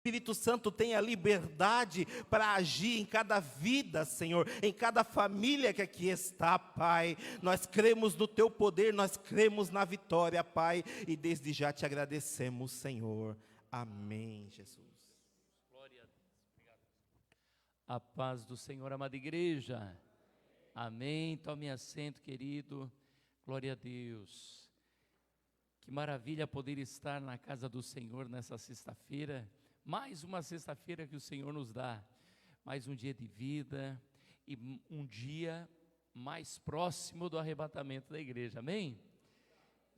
Espírito Santo tenha liberdade para agir em cada vida, Senhor, em cada família que aqui está, Pai. Nós cremos no Teu poder, nós cremos na vitória, Pai, e desde já te agradecemos, Senhor. Amém, Jesus. Glória a Deus. Obrigado. A paz do Senhor, amada igreja. Amém. Tome assento, querido. Glória a Deus. Que maravilha poder estar na casa do Senhor nessa sexta-feira. Mais uma sexta-feira que o Senhor nos dá, mais um dia de vida e um dia mais próximo do arrebatamento da igreja, amém?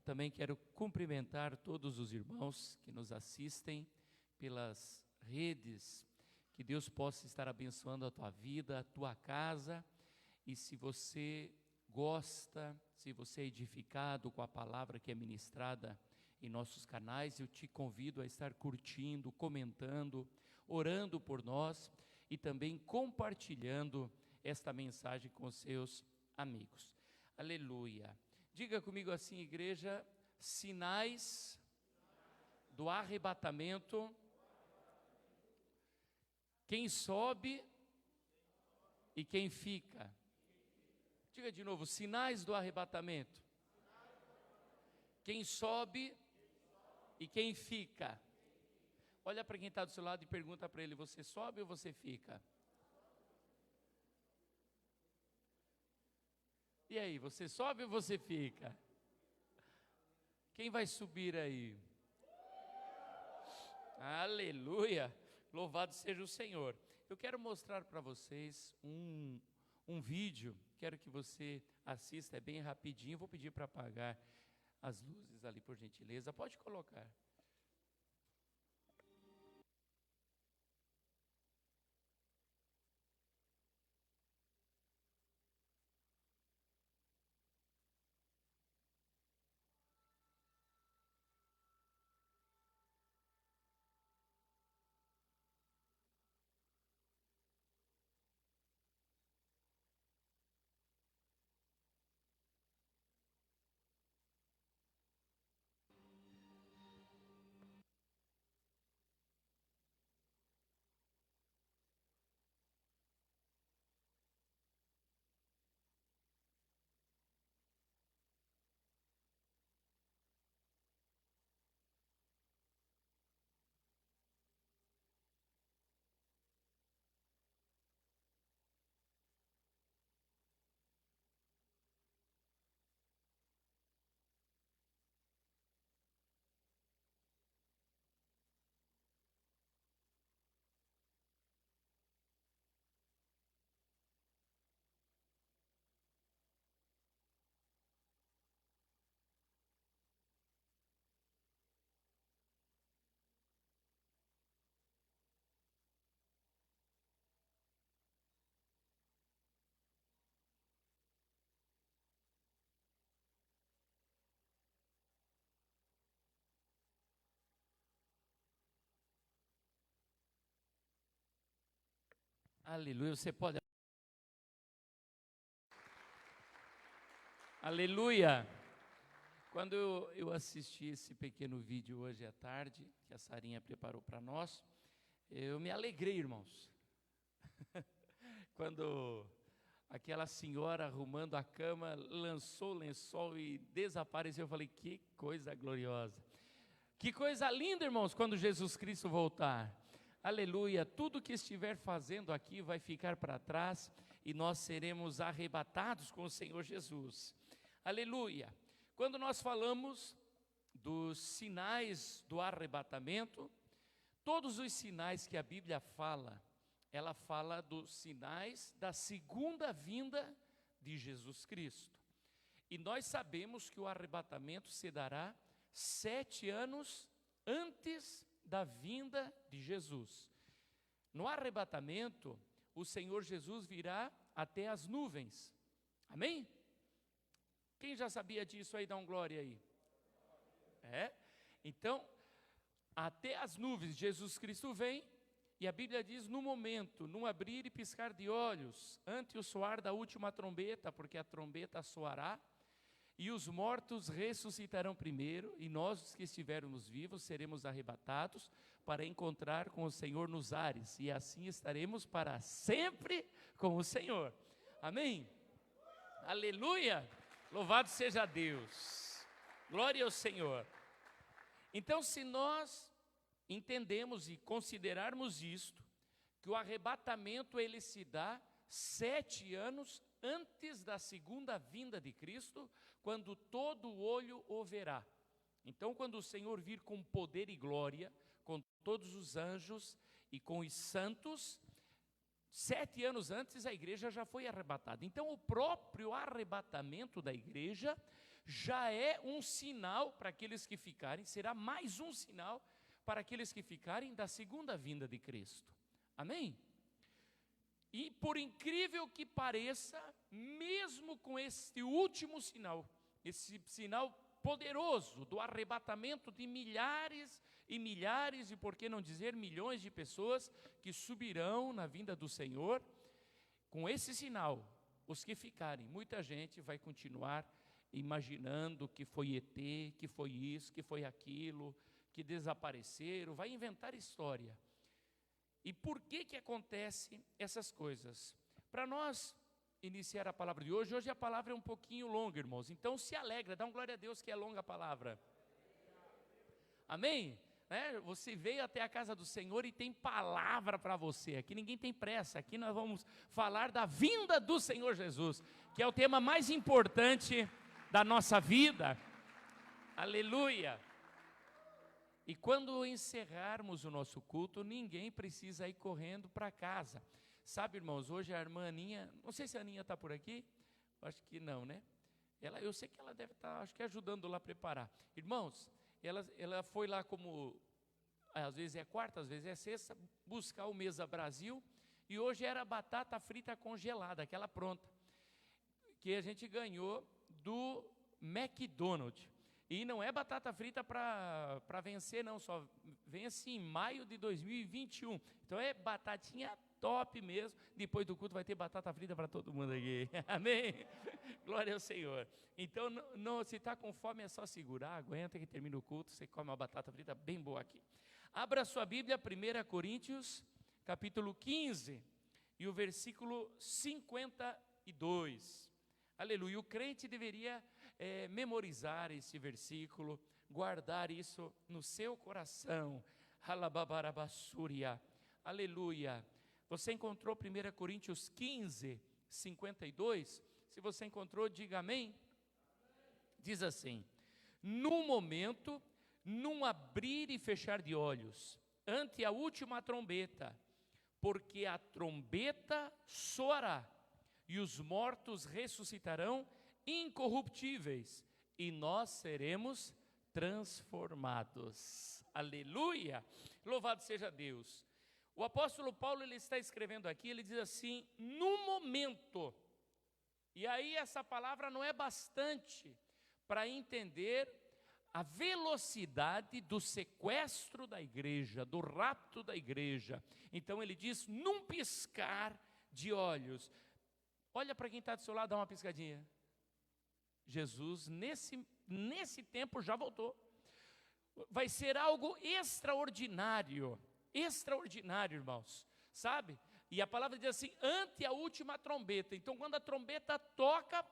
Também quero cumprimentar todos os irmãos que nos assistem pelas redes, que Deus possa estar abençoando a tua vida, a tua casa, e se você gosta, se você é edificado com a palavra que é ministrada em nossos canais, eu te convido a estar curtindo, comentando, orando por nós e também compartilhando esta mensagem com seus amigos. Aleluia. Diga comigo assim, igreja: sinais do arrebatamento. Quem sobe e quem fica. Diga de novo: sinais do arrebatamento. Quem sobe e quem fica. Olha para quem está do seu lado e pergunta para ele: você sobe ou você fica? E aí, você sobe ou você fica? Quem vai subir aí? Aleluia! Louvado seja o Senhor. Eu quero mostrar para vocês um vídeo. Quero que você assista, é bem rapidinho. Vou pedir para apagar as luzes ali, por gentileza. Pode colocar. Aleluia, você pode. Aleluia. Quando eu assisti esse pequeno vídeo hoje à tarde, que a Sarinha preparou para nós, eu me alegrei, irmãos. Quando aquela senhora arrumando a cama, lançou o lençol e desapareceu, eu falei: que coisa gloriosa. Que coisa linda, irmãos, quando Jesus Cristo voltar. Aleluia, tudo que estiver fazendo aqui vai ficar para trás e nós seremos arrebatados com o Senhor Jesus. Aleluia. Quando nós falamos dos sinais do arrebatamento, todos os sinais que a Bíblia fala, ela fala dos sinais da segunda vinda de Jesus Cristo. E nós sabemos que o arrebatamento se dará 7 anos antes da vinda de Jesus. No arrebatamento, o Senhor Jesus virá até as nuvens. Amém? Quem já sabia disso aí, dá um glória aí. Então, até as nuvens, Jesus Cristo vem, e a Bíblia diz: no momento, num abrir e piscar de olhos, ante o soar da última trombeta, porque a trombeta soará, E os mortos ressuscitarão primeiro, e nós, os que estivermos vivos, seremos arrebatados para encontrar com o Senhor nos ares, e assim estaremos para sempre com o Senhor. Amém? Aleluia! Louvado seja Deus! Glória ao Senhor! Então, se nós entendemos e considerarmos isto, que o arrebatamento ele se dá 7 anos antes da segunda vinda de Cristo, quando todo olho o verá. Então, quando o Senhor vir com poder e glória, com todos os anjos e com os santos, 7 anos antes a igreja já foi arrebatada. Então, o próprio arrebatamento da igreja já é um sinal para aqueles que ficarem, será mais um sinal para aqueles que ficarem da segunda vinda de Cristo. Amém? E por incrível que pareça, mesmo com este último sinal, esse sinal poderoso do arrebatamento de milhares e milhares, e por que não dizer milhões de pessoas que subirão na vinda do Senhor, com esse sinal, os que ficarem, muita gente vai continuar imaginando que foi ET, que foi isso, que foi aquilo, que desapareceram, vai inventar história. E por que acontecem essas coisas? Para nós iniciar a palavra de hoje a palavra é um pouquinho longa, irmãos, então se alegra, dá um glória a Deus que é longa a palavra. Amém? Você veio até a casa do Senhor e tem palavra para você, aqui ninguém tem pressa, aqui nós vamos falar da vinda do Senhor Jesus, que é o tema mais importante da nossa vida. Aleluia! E quando encerrarmos o nosso culto, ninguém precisa ir correndo para casa. Sabe, irmãos, hoje a irmã Aninha, não sei se a Aninha está por aqui, acho que não, né? Eu sei que ela deve estar, acho que ajudando lá a preparar. Irmãos, ela foi lá como, às vezes é quarta, às vezes é sexta, buscar o Mesa Brasil, e hoje era batata frita congelada, aquela pronta, que a gente ganhou do McDonald's. E não é batata frita para vencer, não, só vence em maio de 2021. Então é batatinha top mesmo. Depois do culto vai ter batata frita para todo mundo aqui. Amém? Glória ao Senhor. Então, se está com fome é só segurar, aguenta que termina o culto, você come uma batata frita bem boa aqui. Abra sua Bíblia, 1 Coríntios, capítulo 15, e o versículo 52. Aleluia. O crente deveria memorizar esse versículo, guardar isso no seu coração. Halababarabassúria. Aleluia. Você encontrou 1 Coríntios 15, 52? Se você encontrou, diga amém. Diz assim: no momento, num abrir e fechar de olhos, ante a última trombeta, porque a trombeta soará, e os mortos ressuscitarão incorruptíveis, e nós seremos transformados. Aleluia! Louvado seja Deus. O apóstolo Paulo, ele está escrevendo aqui, ele diz assim, no momento. E aí essa palavra não é bastante para entender a velocidade do sequestro da igreja, do rapto da igreja. Então ele diz, num piscar de olhos. Olha para quem está do seu lado, dá uma piscadinha. Jesus, nesse tempo, já voltou. Vai ser algo extraordinário, irmãos, sabe? E a palavra diz assim, ante a última trombeta. Então, quando a trombeta toca,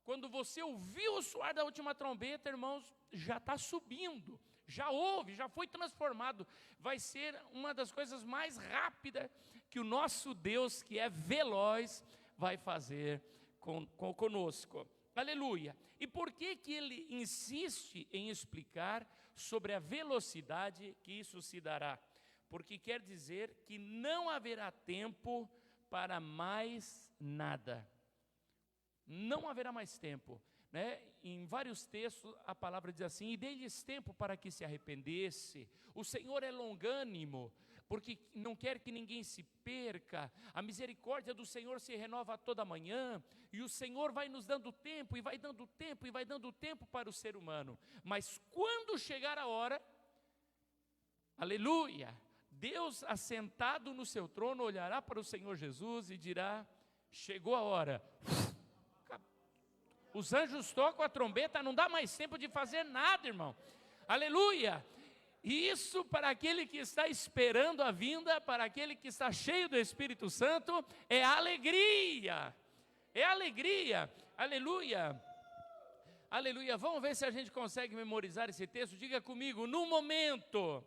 quando você ouviu o soar da última trombeta, irmãos, já está subindo, já houve, já foi transformado. Vai ser uma das coisas mais rápidas que o nosso Deus, que é veloz, vai fazer conosco. Aleluia. E por que ele insiste em explicar sobre a velocidade que isso se dará? Porque quer dizer que não haverá tempo para mais nada. Não haverá mais tempo, né? Em vários textos a palavra diz assim, e dei-lhes tempo para que se arrependesse. O Senhor é longânimo, porque não quer que ninguém se perca. A misericórdia do Senhor se renova a toda manhã, e o Senhor vai nos dando tempo, e vai dando tempo, e vai dando tempo para o ser humano. Mas quando chegar a hora, aleluia, Deus assentado no seu trono olhará para o Senhor Jesus e dirá, chegou a hora. Os anjos tocam a trombeta, não dá mais tempo de fazer nada, irmão. Aleluia! E isso para aquele que está esperando a vinda, para aquele que está cheio do Espírito Santo, é alegria. É alegria. Aleluia. Aleluia. Vamos ver se a gente consegue memorizar esse texto. Diga comigo, num momento,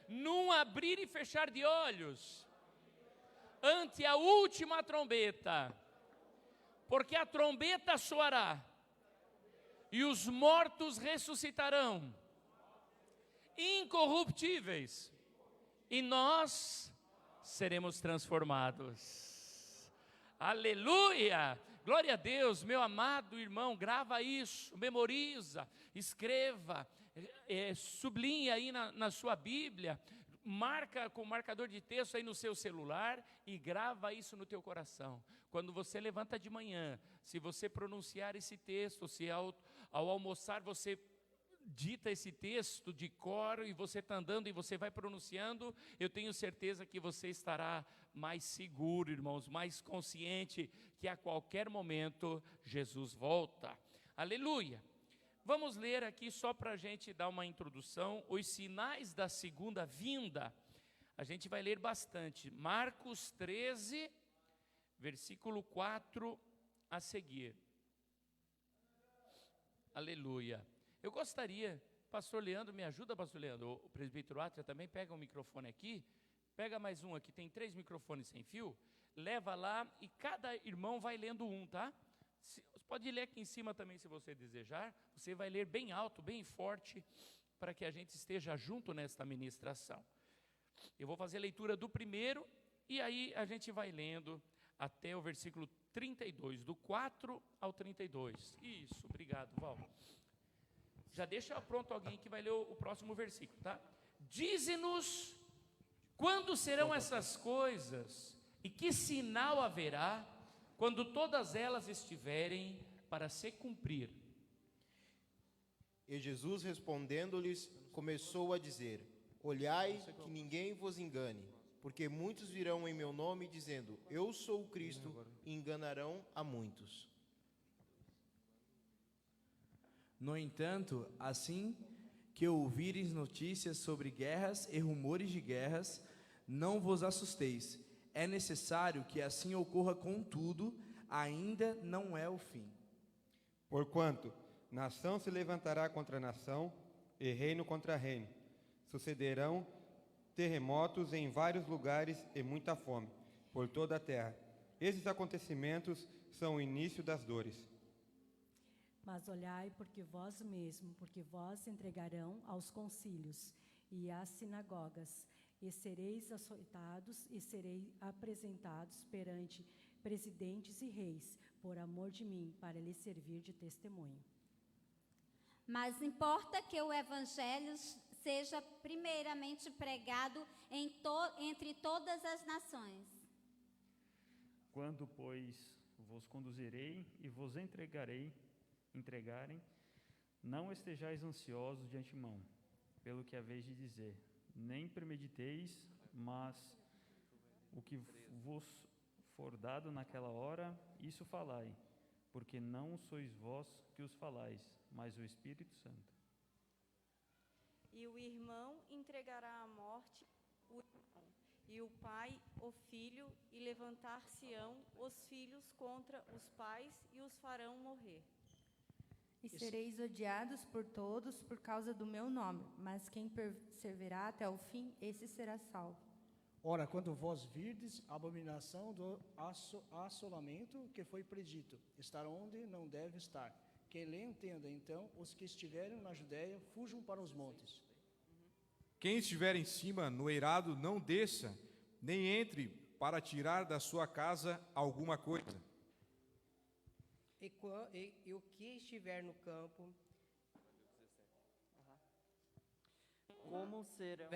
num abrir e fechar de olhos, ante a última trombeta, porque a trombeta soará, e os mortos ressuscitarão, incorruptíveis, e nós seremos transformados. Aleluia! Glória a Deus, meu amado irmão, grava isso, memoriza, escreva, sublinha aí na sua Bíblia, marca com marcador de texto aí no seu celular e grava isso no teu coração. Quando você levanta de manhã, se você pronunciar esse texto, se ao almoçar você dita esse texto de cor e você está andando e você vai pronunciando, eu tenho certeza que você estará mais seguro, irmãos, mais consciente que a qualquer momento Jesus volta. Aleluia! Vamos ler aqui só para a gente dar uma introdução, os sinais da segunda vinda. A gente vai ler bastante. Marcos 13, versículo 4 a seguir. Aleluia! Eu gostaria, pastor Leandro, me ajuda, pastor Leandro, o presbítero Átria também, pega um microfone aqui, pega mais um aqui, tem 3 microfones sem fio, leva lá e cada irmão vai lendo um, tá? Você pode ler aqui em cima também se você desejar, você vai ler bem alto, bem forte, para que a gente esteja junto nesta ministração. Eu vou fazer a leitura do primeiro, e aí a gente vai lendo até o versículo 32, do 4 ao 32. Isso, obrigado, Val. Já deixa pronto alguém que vai ler o próximo versículo, tá? Dize-nos quando serão essas coisas e que sinal haverá quando todas elas estiverem para se cumprir. E Jesus respondendo-lhes, começou a dizer: olhai que ninguém vos engane, porque muitos virão em meu nome dizendo, eu sou o Cristo, e enganarão a muitos. No entanto, assim que ouvires notícias sobre guerras e rumores de guerras, não vos assusteis. É necessário que assim ocorra, contudo, ainda não é o fim. Porquanto nação se levantará contra nação, e reino contra reino. Sucederão terremotos em vários lugares e muita fome por toda a terra. Esses acontecimentos são o início das dores. Mas olhai porque vós entregarão aos concílios e às sinagogas, e sereis açoitados e sereis apresentados perante presidentes e reis, por amor de mim, para lhes servir de testemunho. Mas importa que o evangelho seja primeiramente pregado entre todas as nações. Quando, pois, vos conduzirei e vos entregarem, não estejais ansiosos de antemão, pelo que haveis de dizer, nem premediteis, mas o que vos for dado naquela hora, isso falai, porque não sois vós que os falais, mas o Espírito Santo. E o irmão entregará à morte o irmão, e o pai o filho, e levantar-se-ão os filhos contra os pais, e os farão morrer. E sereis odiados por todos por causa do meu nome, mas quem perseverar até o fim, esse será salvo. Ora, quando vós virdes a abominação do assolamento que foi predito, estar onde não deve estar. Quem lê entenda, então, os que estiverem na Judéia, fujam para os montes. Quem estiver em cima, no eirado, não desça, nem entre para tirar da sua casa alguma coisa. E o que estiver no campo, como serão...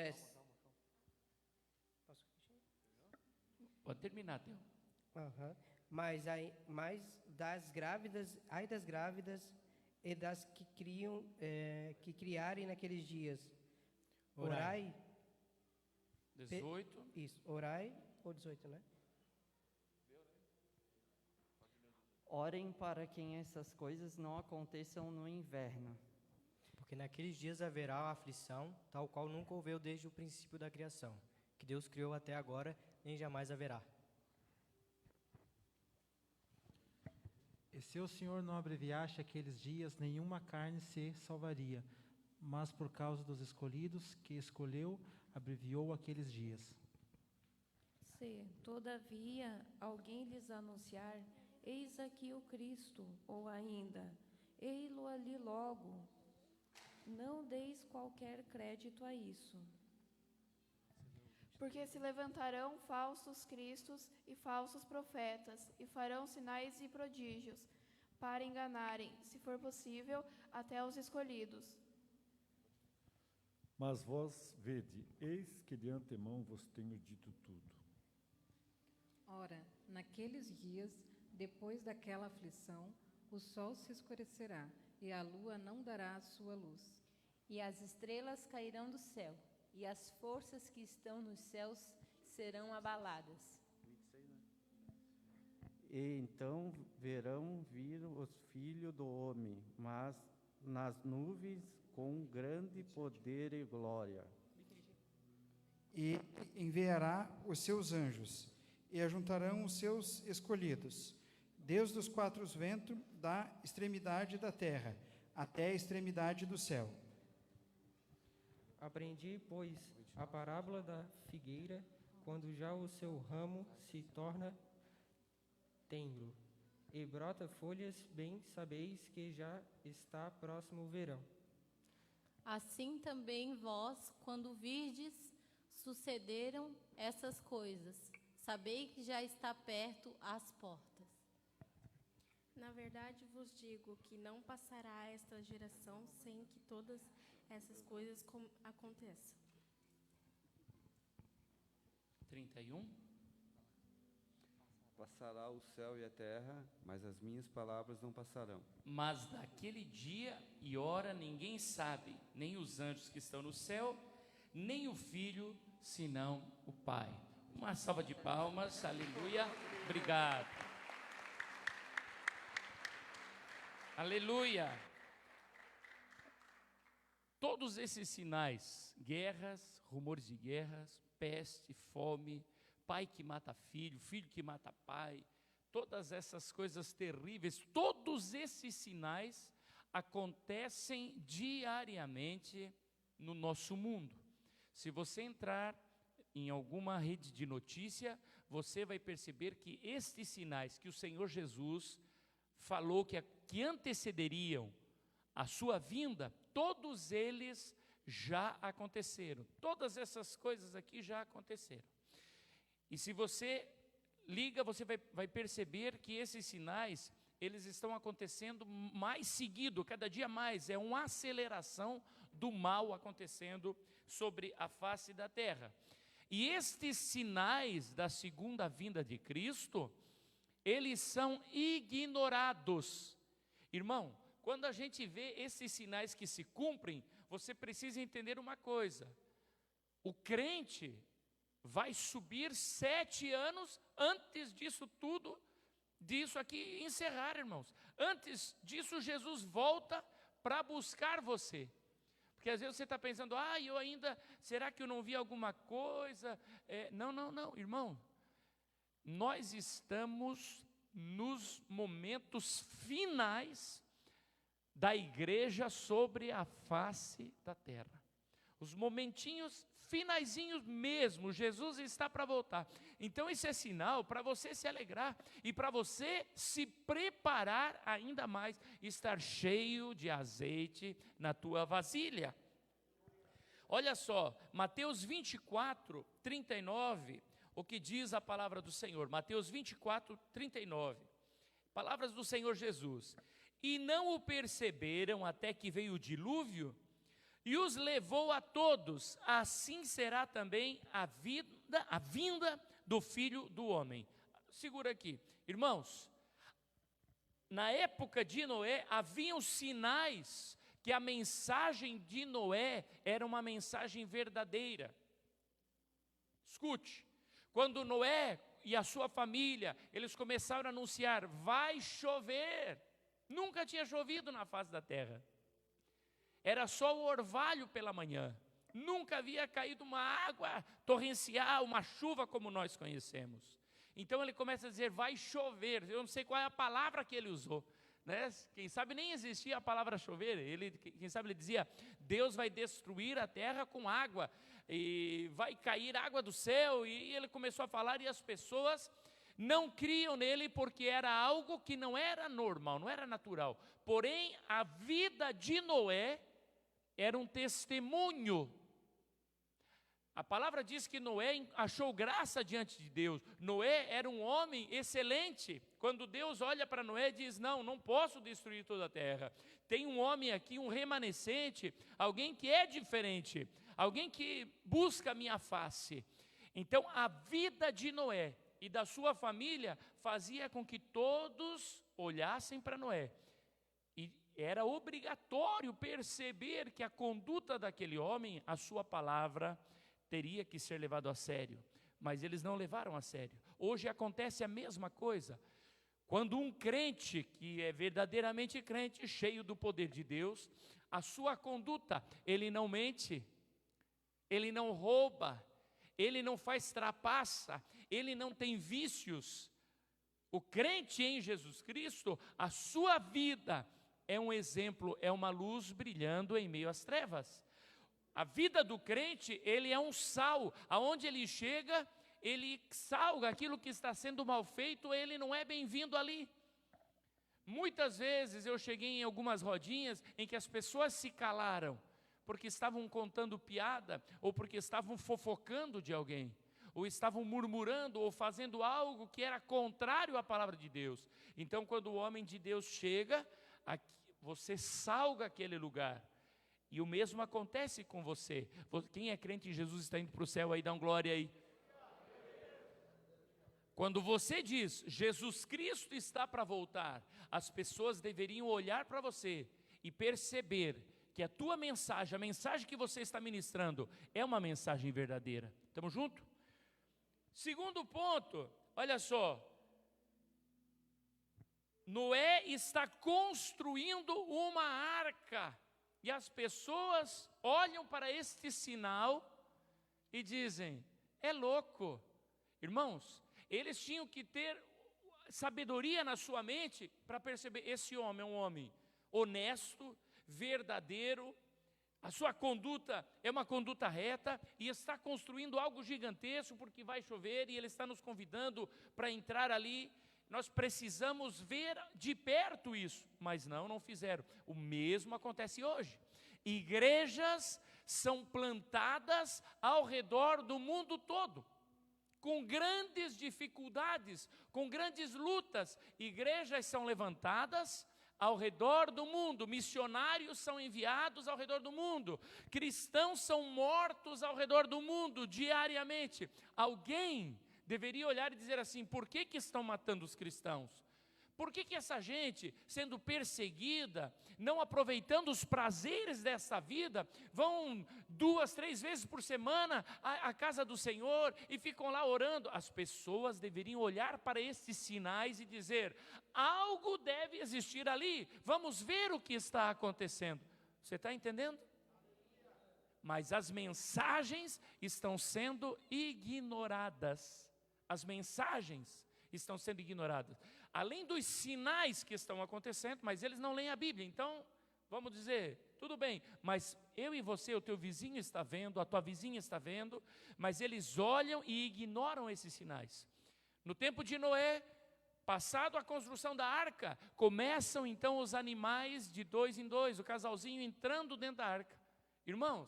Pode terminar, Theo. Mas das grávidas e das que criarem naqueles dias. Orai. 18. Isso, orai, ou 18, né? Orem para que essas coisas não aconteçam no inverno. Porque naqueles dias haverá aflição, tal qual nunca houve desde o princípio da criação, que Deus criou até agora, nem jamais haverá. E se o Senhor não abreviasse aqueles dias, nenhuma carne se salvaria, mas por causa dos escolhidos que escolheu, abreviou aqueles dias. Se, todavia, alguém lhes anunciar, eis aqui o Cristo, ou ainda, ei-lo ali logo, não deis qualquer crédito a isso. Porque se levantarão falsos cristos e falsos profetas, e farão sinais e prodígios, para enganarem, se for possível, até os escolhidos. Mas vós vede, eis que de antemão vos tenho dito tudo. Ora, naqueles dias, depois daquela aflição, o sol se escurecerá, e a lua não dará a sua luz. E as estrelas cairão do céu, e as forças que estão nos céus serão abaladas. E então verão vir os filhos do homem, mas nas nuvens com grande poder e glória. E enviará os seus anjos, e ajuntarão os seus escolhidos, Deus dos quatro ventos, da extremidade da terra, até a extremidade do céu. Aprendi, pois, a parábola da figueira, quando já o seu ramo se torna tenro, e brota folhas, bem sabeis que já está próximo o verão. Assim também vós, quando virdes, sucederam essas coisas. Sabei que já está perto as portas. Na verdade vos digo que não passará esta geração sem que todas essas coisas aconteçam. 31. Passará o céu e a terra, mas as minhas palavras não passarão. Mas daquele dia e hora ninguém sabe, nem os anjos que estão no céu, nem o Filho, senão o Pai. Uma salva de palmas, aleluia, obrigado. Aleluia. Todos esses sinais, guerras, rumores de guerras, peste, fome, pai que mata filho, filho que mata pai, todas essas coisas terríveis, todos esses sinais acontecem diariamente no nosso mundo. Se você entrar em alguma rede de notícia, você vai perceber que estes sinais que o Senhor Jesus falou que antecederiam a sua vinda, todos eles já aconteceram. Todas essas coisas aqui já aconteceram. E se você liga, você vai perceber que esses sinais, eles estão acontecendo mais seguido, cada dia mais. É uma aceleração do mal acontecendo sobre a face da terra. E estes sinais da segunda vinda de Cristo, eles são ignorados. Irmão, quando a gente vê esses sinais que se cumprem, você precisa entender uma coisa: o crente vai subir 7 anos antes disso tudo, disso aqui encerrar, irmãos. Antes disso, Jesus volta para buscar você. Porque às vezes você está pensando, eu ainda, será que eu não vi alguma coisa? Não, irmão. Nós estamos nos momentos finais da igreja sobre a face da terra. Os momentinhos finaizinhos mesmo, Jesus está para voltar. Então isso é sinal para você se alegrar e para você se preparar ainda mais, estar cheio de azeite na tua vasilha. Olha só, Mateus 24, 39, o que diz a palavra do Senhor. Mateus 24, 39, palavras do Senhor Jesus. E não o perceberam até que veio o dilúvio, e os levou a todos, assim será também a vinda do Filho do Homem. Segura aqui, irmãos, na época de Noé, haviam sinais que a mensagem de Noé era uma mensagem verdadeira. Escute, quando Noé e a sua família, eles começaram a anunciar: vai chover. Nunca tinha chovido na face da terra. Era só o orvalho pela manhã. Nunca havia caído uma água torrencial, uma chuva como nós conhecemos. Então ele começa a dizer: vai chover. Eu não sei qual é a palavra que ele usou, né? Quem sabe nem existia a palavra chover. Quem sabe ele dizia: Deus vai destruir a terra com água, e vai cair água do céu. E ele começou a falar, e as pessoas não criam nele, porque era algo que não era normal, não era natural. Porém, a vida de Noé era um testemunho. A palavra diz que Noé achou graça diante de Deus. Noé era um homem excelente. Quando Deus olha para Noé, diz: não posso destruir toda a terra. Tem um homem aqui, um remanescente, alguém que é diferente, alguém que busca a minha face. Então, a vida de Noé e da sua família fazia com que todos olhassem para Noé. E era obrigatório perceber que a conduta daquele homem, a sua palavra, teria que ser levado a sério. Mas eles não levaram a sério. Hoje acontece a mesma coisa. Quando um crente, que é verdadeiramente crente, cheio do poder de Deus, a sua conduta, ele não mente, ele não rouba, ele não faz trapaça, ele não tem vícios. O crente em Jesus Cristo, a sua vida é um exemplo, é uma luz brilhando em meio às trevas. A vida do crente, ele é um sal, aonde ele chega, ele salga aquilo que está sendo mal feito, ele não é bem-vindo ali. Muitas vezes eu cheguei em algumas rodinhas em que as pessoas se calaram, porque estavam contando piada, ou porque estavam fofocando de alguém, ou estavam murmurando, ou fazendo algo que era contrário à palavra de Deus. Então, quando o homem de Deus chega, você salga aquele lugar. E o mesmo acontece com você. Quem é crente em Jesus está indo para o céu aí, dá um glória aí. Quando você diz: Jesus Cristo está para voltar, as pessoas deveriam olhar para você e perceber que a tua mensagem, a mensagem que você está ministrando, é uma mensagem verdadeira. Estamos juntos? Segundo ponto, olha só. Noé está construindo uma arca. E as pessoas olham para este sinal e dizem: é louco. Irmãos, eles tinham que ter sabedoria na sua mente para perceber: esse homem é um homem honesto, verdadeiro, a sua conduta é uma conduta reta, e está construindo algo gigantesco porque vai chover, e ele está nos convidando para entrar ali. Nós precisamos ver de perto isso, mas não fizeram. O mesmo acontece hoje. Igrejas são plantadas ao redor do mundo todo, com grandes dificuldades, com grandes lutas. Igrejas são levantadas ao redor do mundo, missionários são enviados ao redor do mundo, cristãos são mortos ao redor do mundo diariamente. Alguém deveria olhar e dizer assim: por que estão matando os cristãos? Por que essa gente, sendo perseguida, não aproveitando os prazeres dessa vida, vão 2, 3 vezes por semana à casa do Senhor e ficam lá orando? As pessoas deveriam olhar para esses sinais e dizer: algo deve existir ali, vamos ver o que está acontecendo. Você está entendendo? Mas as mensagens estão sendo ignoradas. As mensagens estão sendo ignoradas. Além dos sinais que estão acontecendo, mas eles não leem a Bíblia. Então, vamos dizer, tudo bem, mas eu e você, o teu vizinho está vendo, a tua vizinha está vendo, mas eles olham e ignoram esses sinais. No tempo de Noé, passado a construção da arca, começam então os animais de 2 em 2, o casalzinho entrando dentro da arca. Irmãos,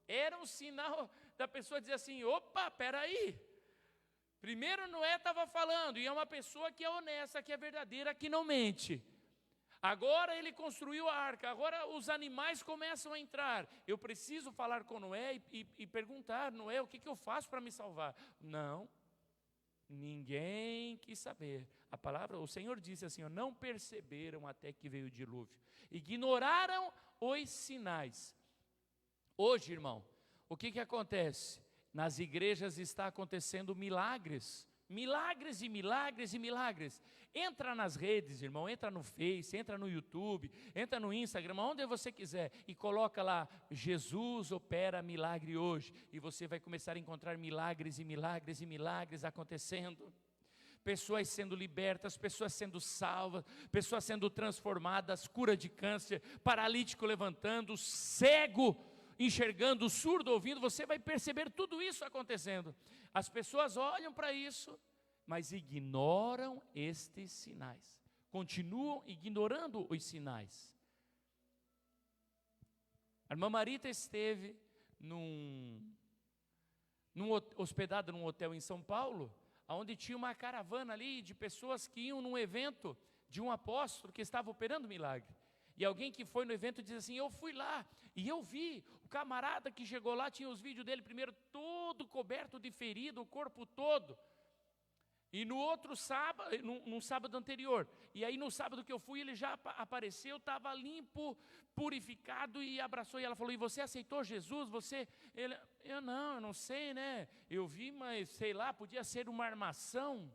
era um sinal da pessoa dizer assim: opa, peraí. Primeiro Noé estava falando, e é uma pessoa que é honesta, que é verdadeira, que não mente. Agora ele construiu a arca, agora os animais começam a entrar. Eu preciso falar com Noé e perguntar: Noé, o que eu faço para me salvar? Não, ninguém quis saber. A palavra, o Senhor disse assim: não perceberam até que veio o dilúvio. Ignoraram os sinais. Hoje, irmão, o que acontece? Nas igrejas está acontecendo milagres Milagres e milagres e milagres. Entra nas redes, irmão, entra no Face, entra no YouTube, entra no Instagram, onde você quiser, e coloca lá, Jesus opera milagre hoje, e você vai começar a encontrar milagres e milagres e milagres acontecendo. Pessoas sendo libertas, pessoas sendo salvas, pessoas sendo transformadas, cura de câncer, paralítico levantando, cego enxergando, surdo ouvindo, você vai perceber tudo isso acontecendo. As pessoas olham para isso, mas ignoram estes sinais, continuam ignorando os sinais. A irmã Marita esteve hospedada num hotel em São Paulo, onde tinha uma caravana ali de pessoas que iam num evento de um apóstolo que estava operando milagre. E alguém que foi no evento diz assim, eu fui lá e eu vi, o camarada que chegou lá tinha os vídeos dele primeiro todo coberto de ferida, o corpo todo. E no outro sábado, no sábado anterior, e aí no sábado que eu fui, ele já apareceu, estava limpo, purificado e abraçou. E ela falou, e você aceitou Jesus? Eu não sei, né? Eu vi, mas sei lá, podia ser uma armação.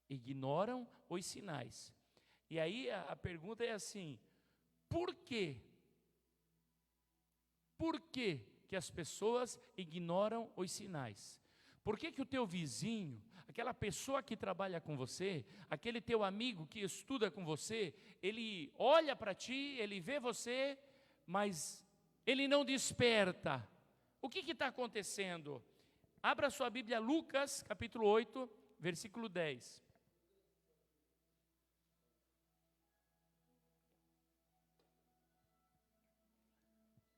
Ignoram os sinais. E aí a pergunta é assim, por quê? Por que as pessoas ignoram os sinais? Por que o teu vizinho, aquela pessoa que trabalha com você, aquele teu amigo que estuda com você, ele olha para ti, ele vê você, mas ele não desperta? O que está acontecendo? Abra sua Bíblia, Lucas, capítulo 8, versículo 10.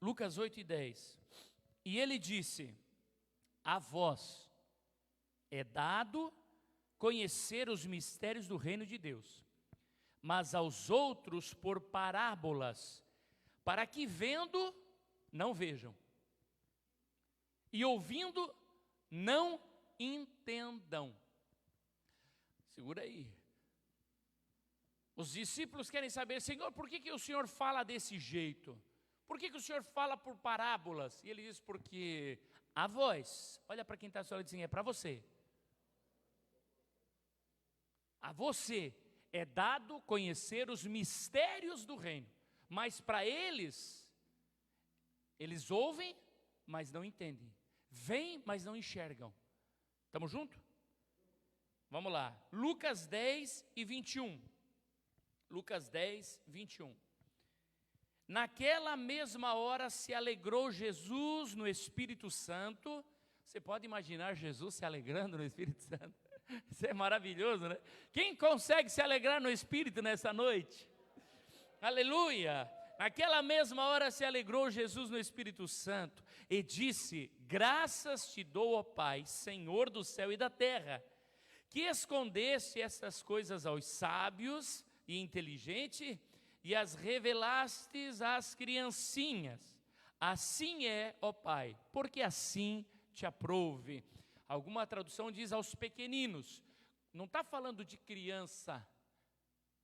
Lucas 8 e 10. E ele disse, a vós é dado conhecer os mistérios do reino de Deus, mas aos outros por parábolas, para que vendo, não vejam, e ouvindo, não entendam. Segura aí. Os discípulos querem saber, Senhor, por que o Senhor fala desse jeito? Por que o Senhor fala por parábolas? E ele diz, porque a vós, olha para quem está ao seu lado e diz, é para você. A você é dado conhecer os mistérios do reino, mas para eles ouvem, mas não entendem. Veem, mas não enxergam. Estamos juntos? Vamos lá. Lucas 10 e 21. Lucas 10, 21. Naquela mesma hora se alegrou Jesus no Espírito Santo. Você pode imaginar Jesus se alegrando no Espírito Santo? Isso é maravilhoso, né? Quem consegue se alegrar no Espírito nessa noite? Aleluia! Naquela mesma hora se alegrou Jesus no Espírito Santo e disse, graças te dou, ó Pai, Senhor do céu e da terra, que escondeste essas coisas aos sábios e inteligentes e as revelastes às criancinhas. Assim é, ó Pai, porque assim te aprouve. Alguma tradução diz aos pequeninos. Não está falando de criança,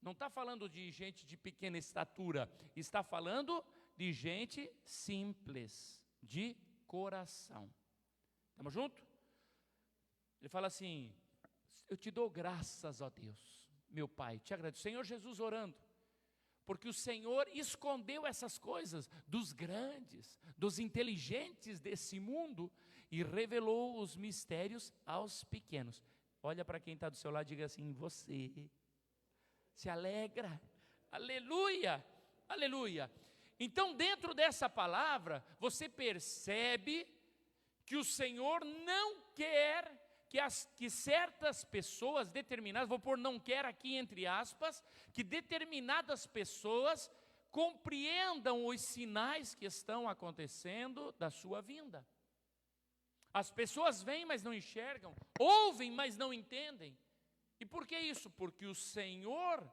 não está falando de gente de pequena estatura, está falando de gente simples, de coração. Estamos juntos? Ele fala assim, eu te dou graças, ó Deus, meu Pai, te agradeço. Senhor Jesus orando, porque o Senhor escondeu essas coisas dos grandes, dos inteligentes desse mundo e revelou os mistérios aos pequenos. Olha para quem está do seu lado e diga assim, você se alegra, aleluia, aleluia. Então dentro dessa palavra, você percebe que o Senhor não quer que certas pessoas determinadas, vou pôr não quer aqui entre aspas, que determinadas pessoas compreendam os sinais que estão acontecendo da sua vinda. As pessoas veem, mas não enxergam, ouvem, mas não entendem. E por que isso? Porque o Senhor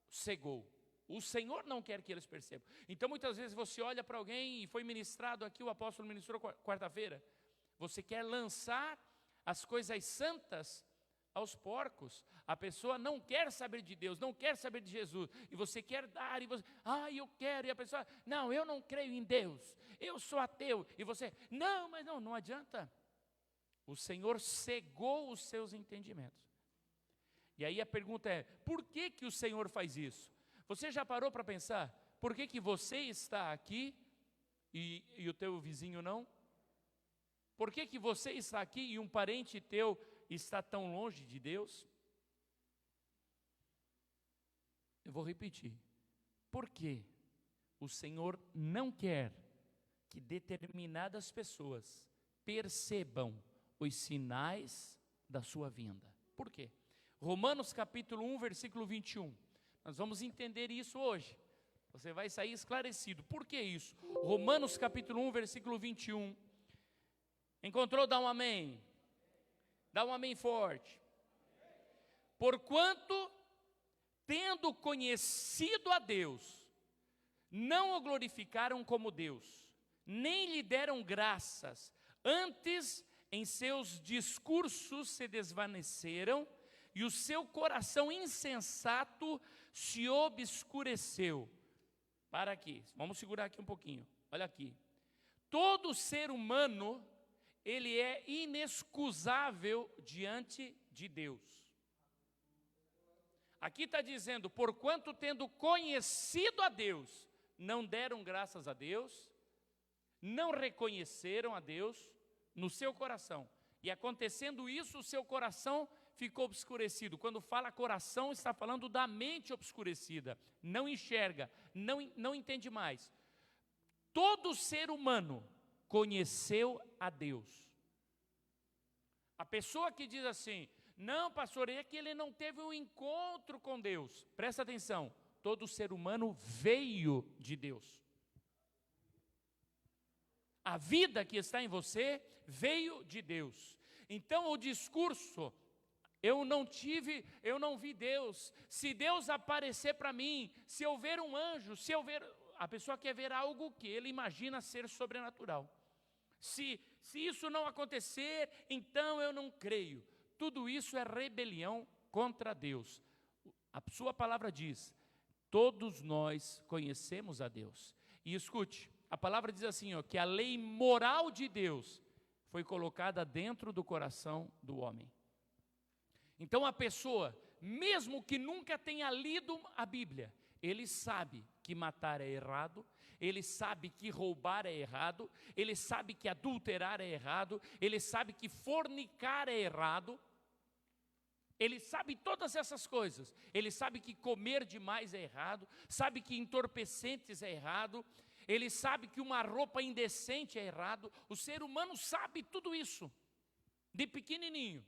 cegou. O Senhor não quer que eles percebam. Então muitas vezes você olha para alguém, e foi ministrado aqui, o apóstolo ministrou quarta-feira, você quer lançar as coisas santas aos porcos. A pessoa não quer saber de Deus, não quer saber de Jesus, e você quer dar, e você, eu quero, e a pessoa, não, eu não creio em Deus, eu sou ateu, e você, não, mas não adianta. O Senhor cegou os seus entendimentos. E aí a pergunta é, por que que o Senhor faz isso? Você já parou para pensar, por que que você está aqui e o teu vizinho não? Por que que você está aqui e um parente teu está tão longe de Deus? Eu vou repetir. Por que o Senhor não quer que determinadas pessoas percebam os sinais da sua vinda? Por quê? Romanos capítulo 1, versículo 21. Nós vamos entender isso hoje. Você vai sair esclarecido. Por que isso? Romanos capítulo 1, versículo 21. Encontrou? Dá um amém. Dá um amém forte. Porquanto, tendo conhecido a Deus, não o glorificaram como Deus, nem lhe deram graças, antes em seus discursos se desvaneceram, e o seu coração insensato se obscureceu. Para aqui, vamos segurar aqui um pouquinho, olha aqui. Todo ser humano, ele é inexcusável diante de Deus. Aqui está dizendo, porquanto tendo conhecido a Deus, não deram graças a Deus, não reconheceram a Deus no seu coração. E acontecendo isso, o seu coração ficou obscurecido. Quando fala coração, está falando da mente obscurecida. Não enxerga, não entende mais. Todo ser humano conheceu a Deus. A pessoa que diz assim, não, pastor, é que ele não teve um encontro com Deus. Presta atenção, todo ser humano veio de Deus. A vida que está em você veio de Deus. Então o discurso, eu não vi Deus. Se Deus aparecer para mim, se eu ver um anjo, a pessoa quer ver algo que ele imagina ser sobrenatural. Se isso não acontecer, então eu não creio. Tudo isso é rebelião contra Deus. A sua palavra diz, todos nós conhecemos a Deus. E escute, a palavra diz assim, que a lei moral de Deus foi colocada dentro do coração do homem. Então a pessoa, mesmo que nunca tenha lido a Bíblia, ele sabe que matar é errado, ele sabe que roubar é errado, ele sabe que adulterar é errado, ele sabe que fornicar é errado, ele sabe todas essas coisas, ele sabe que comer demais é errado, sabe que entorpecentes é errado, ele sabe que uma roupa indecente é errado, o ser humano sabe tudo isso, de pequenininho,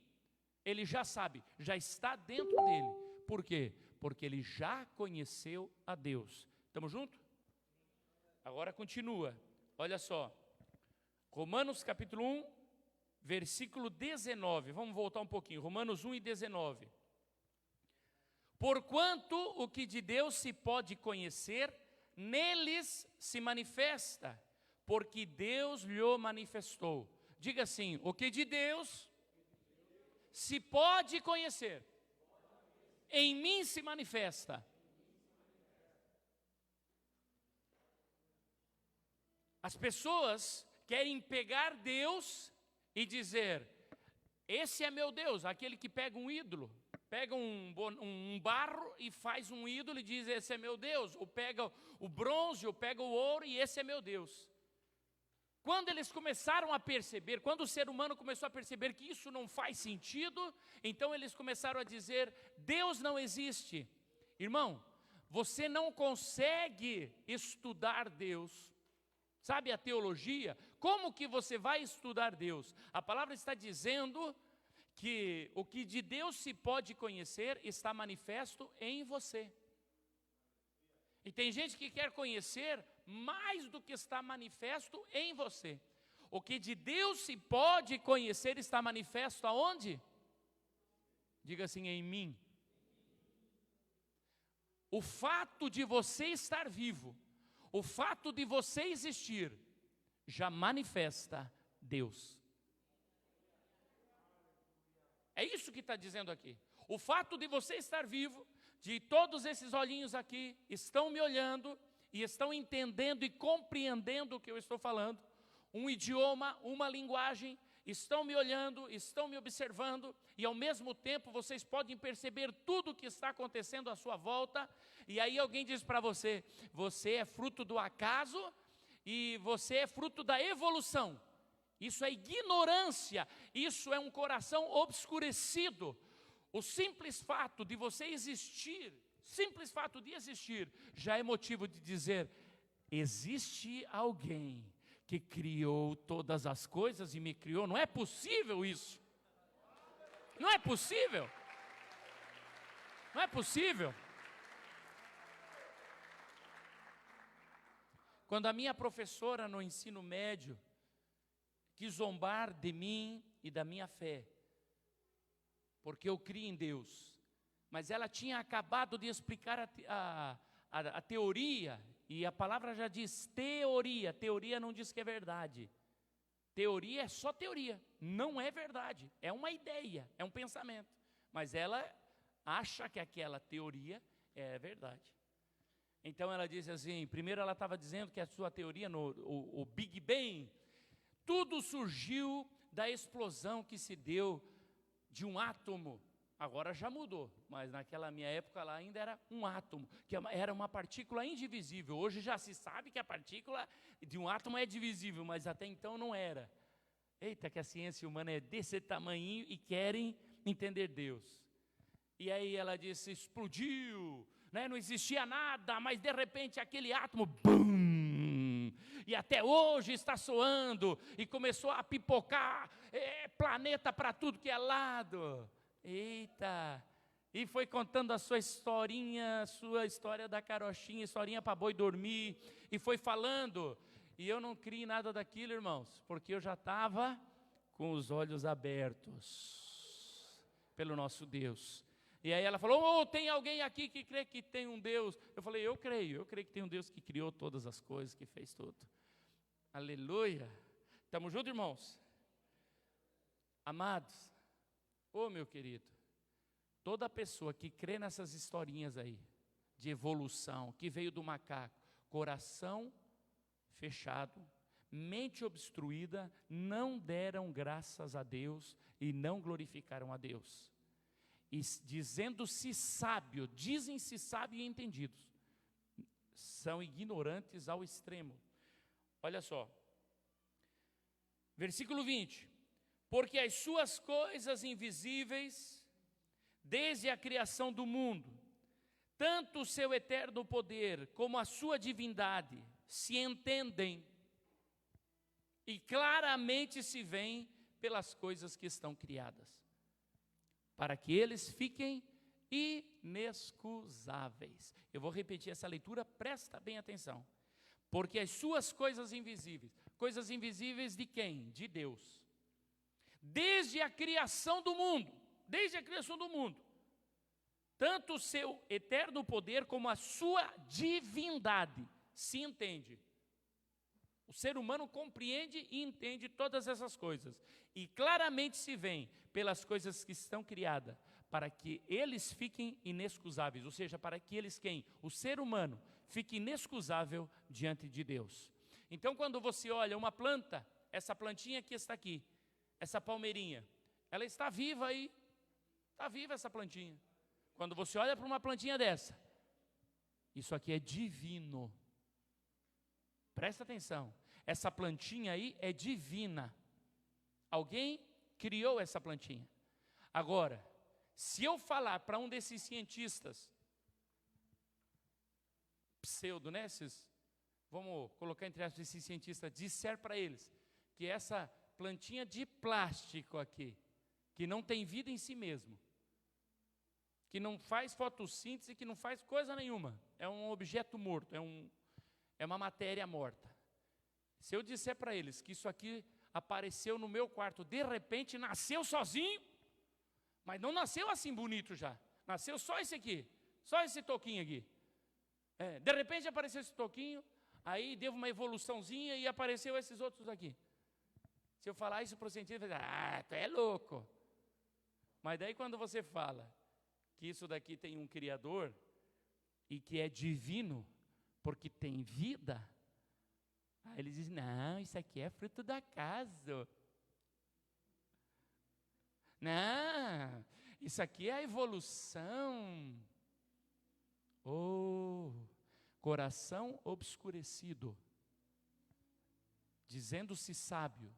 ele já sabe, já está dentro dele, por quê? Porque ele já conheceu a Deus. Estamos juntos? Agora continua, olha só, Romanos capítulo 1, versículo 19, vamos voltar um pouquinho, Romanos 1 e 19. Porquanto o que de Deus se pode conhecer, neles se manifesta, porque Deus lhe manifestou. Diga assim, o que de Deus se pode conhecer, em mim se manifesta. As pessoas querem pegar Deus e dizer, esse é meu Deus, aquele que pega um ídolo, pega um barro e faz um ídolo e diz, esse é meu Deus, ou pega o bronze, ou pega o ouro e esse é meu Deus. Quando eles começaram a perceber, quando o ser humano começou a perceber que isso não faz sentido, então eles começaram a dizer, Deus não existe. Irmão, você não consegue estudar Deus. Sabe a teologia? Como que você vai estudar Deus? A palavra está dizendo que o que de Deus se pode conhecer está manifesto em você. E tem gente que quer conhecer mais do que está manifesto em você. O que de Deus se pode conhecer está manifesto aonde? Diga assim, em mim. O fato de você estar vivo, o fato de você existir, já manifesta Deus. É isso que está dizendo aqui. O fato de você estar vivo, de todos esses olhinhos aqui, estão me olhando e estão entendendo e compreendendo o que eu estou falando, um idioma, uma linguagem, estão me olhando, estão me observando, e ao mesmo tempo vocês podem perceber tudo o que está acontecendo à sua volta, e aí alguém diz para você, você é fruto do acaso, e você é fruto da evolução. Isso é ignorância, isso é um coração obscurecido. O simples fato de você existir, simples fato de existir, já é motivo de dizer, existe alguém que criou todas as coisas e me criou. Não é possível isso. Não é possível. Não é possível. Quando a minha professora no ensino médio quis zombar de mim e da minha fé, porque eu criei em Deus, mas ela tinha acabado de explicar a teoria, e a palavra já diz teoria, teoria não diz que é verdade, teoria é só teoria, não é verdade, é uma ideia, é um pensamento, mas ela acha que aquela teoria é verdade. Então ela disse assim, primeiro ela estava dizendo que a sua teoria, o Big Bang, tudo surgiu da explosão que se deu de um átomo. Agora já mudou, mas naquela minha época lá ainda era um átomo, que era uma partícula indivisível. Hoje já se sabe que a partícula de um átomo é divisível, mas até então não era. Eita, que a ciência humana é desse tamanho e querem entender Deus. E aí ela disse, explodiu, né? Não existia nada, mas de repente aquele átomo, bum, e até hoje está soando, e começou a pipocar planeta para tudo que é lado. Eita, e foi contando a sua história da carochinha, historinha para boi dormir, e foi falando, e eu não criei nada daquilo, irmãos, porque eu já estava com os olhos abertos pelo nosso Deus. E aí ela falou, tem alguém aqui que crê que tem um Deus? Eu falei, eu creio que tem um Deus que criou todas as coisas, que fez tudo. Aleluia. Estamos juntos, irmãos? Amados, meu querido, toda pessoa que crê nessas historinhas aí, de evolução, que veio do macaco, coração fechado, mente obstruída, não deram graças a Deus e não glorificaram a Deus. E dizendo-se sábio, dizem-se sábio e entendidos, são ignorantes ao extremo. Olha só, versículo 20, porque as suas coisas invisíveis, desde a criação do mundo, tanto o seu eterno poder como a sua divindade se entendem e claramente se veem pelas coisas que estão criadas, para que eles fiquem inexcusáveis. Eu vou repetir essa leitura, presta bem atenção. Porque as suas coisas invisíveis de quem? De Deus. Desde a criação do mundo, tanto o seu eterno poder como a sua divindade se entende. O ser humano compreende e entende todas essas coisas, e claramente se vêem pelas coisas que estão criadas, para que eles fiquem inexcusáveis, ou seja, para que eles quem? O ser humano fique inexcusável diante de Deus. Então quando você olha uma planta, essa plantinha que está aqui, essa palmeirinha, ela está viva aí, está viva essa plantinha. Quando você olha para uma plantinha dessa, isso aqui é divino. Presta atenção, essa plantinha aí é divina. Alguém criou essa plantinha. Agora, se eu falar para um desses cientistas, pseudo, né? Vamos colocar entre aspas, esses cientistas, disser para eles que essa plantinha de plástico aqui, que não tem vida em si mesmo, que não faz fotossíntese, que não faz coisa nenhuma, é um objeto morto, é uma matéria morta. Se eu disser para eles que isso aqui apareceu no meu quarto, de repente nasceu sozinho, mas não nasceu assim bonito já, nasceu só esse aqui, só esse toquinho aqui. De repente apareceu esse toquinho, aí deu uma evoluçãozinha e apareceu esses outros aqui. Se eu falar isso para o cientista, ele vai dizer, tu é louco. Mas daí quando você fala que isso daqui tem um Criador, e que é divino, porque tem vida, aí eles dizem, não, isso aqui é fruto do acaso. Não, isso aqui é a evolução. Oh, coração obscurecido, dizendo-se sábio,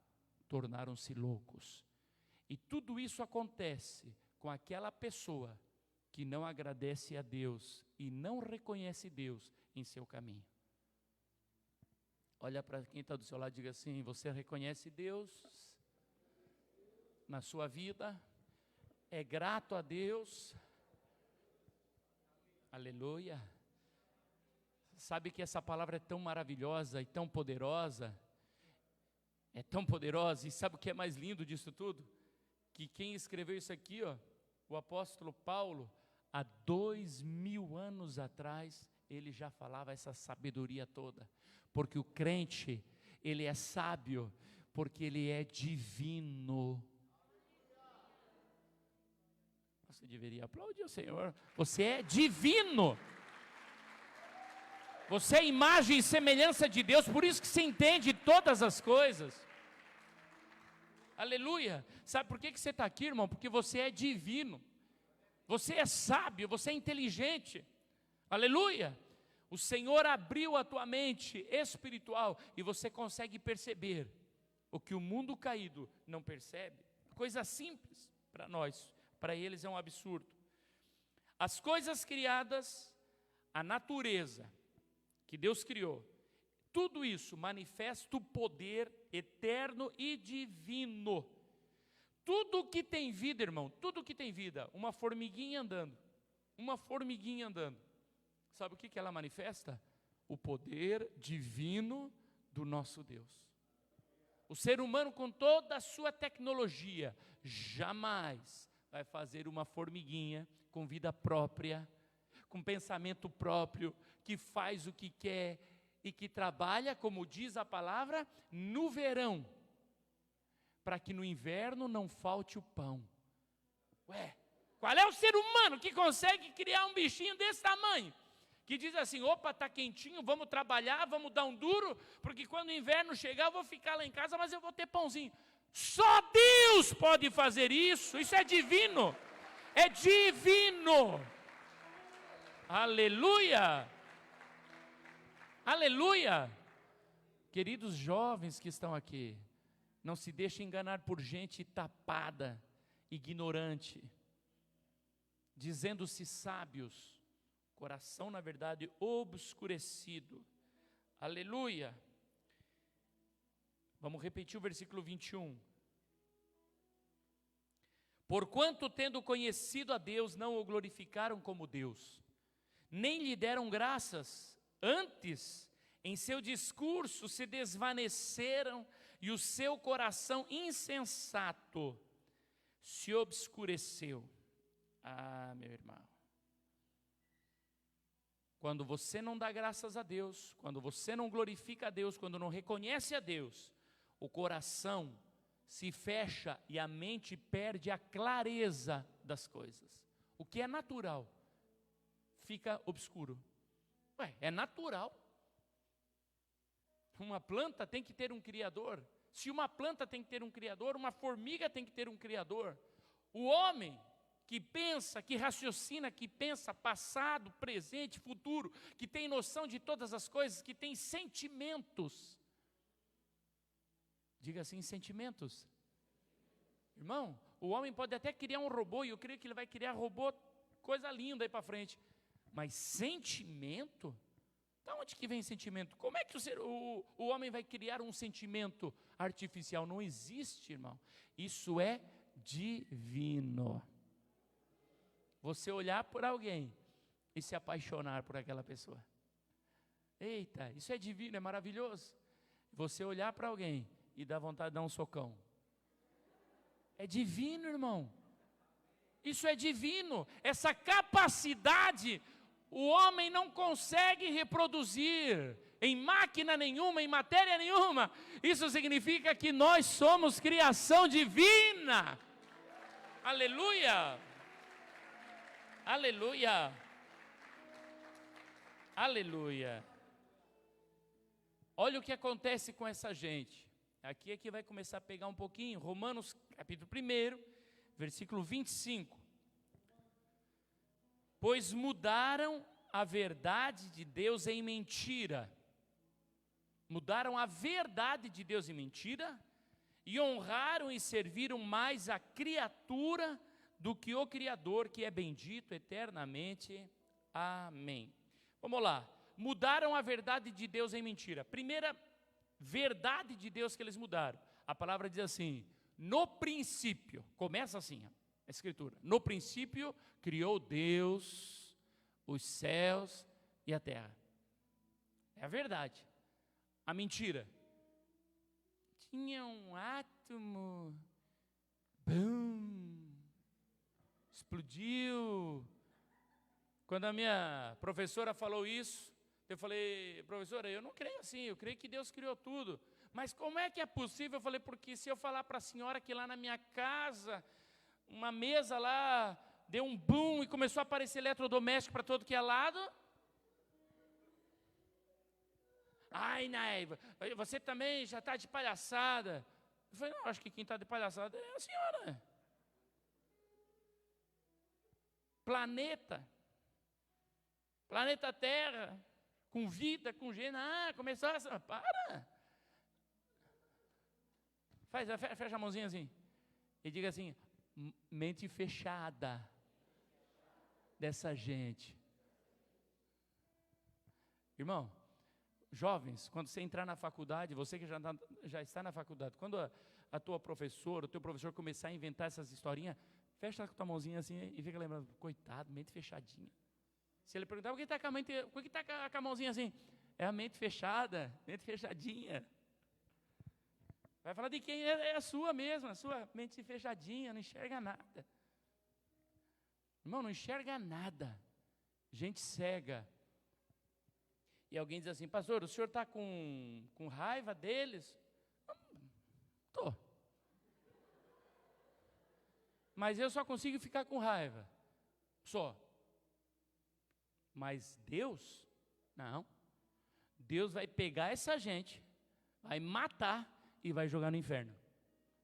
tornaram-se loucos. E tudo isso acontece com aquela pessoa que não agradece a Deus e não reconhece Deus em seu caminho. Olha para quem está do seu lado e diga assim: você reconhece Deus na sua vida? É grato a Deus? Aleluia. Sabe que essa palavra é tão maravilhosa e tão poderosa? É tão poderosa, e sabe o que é mais lindo disso tudo? Que quem escreveu isso aqui, ó, o apóstolo Paulo, há 2000 anos atrás, ele já falava essa sabedoria toda. Porque o crente, ele é sábio, porque ele é divino. Você deveria aplaudir o Senhor. Você é divino. Você é imagem e semelhança de Deus, por isso que você entende todas as coisas. Aleluia. Sabe por que você está aqui, irmão? Porque você é divino. Você é sábio, você é inteligente. Aleluia. O Senhor abriu a tua mente espiritual e você consegue perceber o que o mundo caído não percebe. Coisa simples para nós, para eles é um absurdo. As coisas criadas, a natureza que Deus criou, tudo isso manifesta o poder eterno e divino. Tudo que tem vida, irmão, tudo que tem vida, uma formiguinha andando, sabe o que ela manifesta? O poder divino do nosso Deus. O ser humano, com toda a sua tecnologia, jamais vai fazer uma formiguinha com vida própria, com pensamento próprio, que faz o que quer e que trabalha, como diz a palavra, no verão, para que no inverno não falte o pão. Ué, qual é o ser humano que consegue criar um bichinho desse tamanho? Que diz assim: opa, está quentinho, vamos trabalhar, vamos dar um duro, porque quando o inverno chegar eu vou ficar lá em casa, mas eu vou ter pãozinho. Só Deus pode fazer isso, isso é divino, é divino. Aleluia, aleluia. Queridos jovens que estão aqui, não se deixem enganar por gente tapada, ignorante, dizendo-se sábios, coração, na verdade, obscurecido. Aleluia. Vamos repetir o versículo 21. Porquanto, tendo conhecido a Deus, não o glorificaram como Deus, nem lhe deram graças, antes, em seu discurso se desvaneceram, e o seu coração insensato se obscureceu. Ah, meu irmão. Quando você não dá graças a Deus, quando você não glorifica a Deus, quando não reconhece a Deus, o coração se fecha e a mente perde a clareza das coisas. O que é natural fica obscuro. Ué, é natural. Uma planta tem que ter um criador. Se uma planta tem que ter um criador, uma formiga tem que ter um criador. O homem que pensa, que raciocina, que pensa passado, presente, futuro, que tem noção de todas as coisas, que tem sentimentos. Diga assim, sentimentos. Irmão, o homem pode até criar um robô, e eu creio que ele vai criar robô, coisa linda aí para frente. Mas sentimento? Da onde que vem sentimento? Como é que o homem vai criar um sentimento artificial? Não existe, irmão. Isso é divino. Você olhar por alguém e se apaixonar por aquela pessoa. Eita, isso é divino, é maravilhoso. Você olhar para alguém e dar vontade de dar um socão. É divino, irmão. Isso é divino. Essa capacidade o homem não consegue reproduzir em máquina nenhuma, em matéria nenhuma. Isso significa que nós somos criação divina. Aleluia. Aleluia. Aleluia. Olha o que acontece com essa gente. Aqui é que vai começar a pegar um pouquinho. Romanos capítulo 1, versículo 25. Pois mudaram a verdade de Deus em mentira. Mudaram a verdade de Deus em mentira e honraram e serviram mais a criatura do que o Criador, que é bendito eternamente. Amém. Vamos lá. Mudaram a verdade de Deus em mentira. Primeira verdade de Deus que eles mudaram. A palavra diz assim: no princípio, começa assim a escritura: no princípio criou Deus os céus e a terra. É a verdade. A mentira: tinha um átomo, bum, explodiu. Quando a minha professora falou isso, eu falei: professora, eu não creio assim, eu creio que Deus criou tudo. Mas como é que é possível? Eu falei: porque se eu falar para a senhora que lá na minha casa, uma mesa lá, deu um boom e começou a aparecer eletrodoméstico para todo que é lado. Ai, Naiva, você também já está de palhaçada. Eu falei: não, acho que quem está de palhaçada é a senhora. Planeta Terra, com vida, com gênero. Começou a... Para! Fecha a mãozinha assim. E diga assim: mente fechada dessa gente. Irmão, jovens, quando você entrar na faculdade, você que já está na faculdade, quando a tua professora, o teu professor começar a inventar essas historinhas, fecha a tua mãozinha assim e fica lembrando: coitado, mente fechadinha. Se ele perguntar: por que está com a mãozinha assim? É a mente fechada, mente fechadinha. Vai falar de quem? É a sua mesmo, a sua mente fechadinha, não enxerga nada. Irmão, não enxerga nada. Gente cega. E alguém diz assim: pastor, o senhor está com raiva deles? Estou. Mas eu só consigo ficar com raiva. Só. Mas Deus, não. Deus vai pegar essa gente, vai matar e vai jogar no inferno.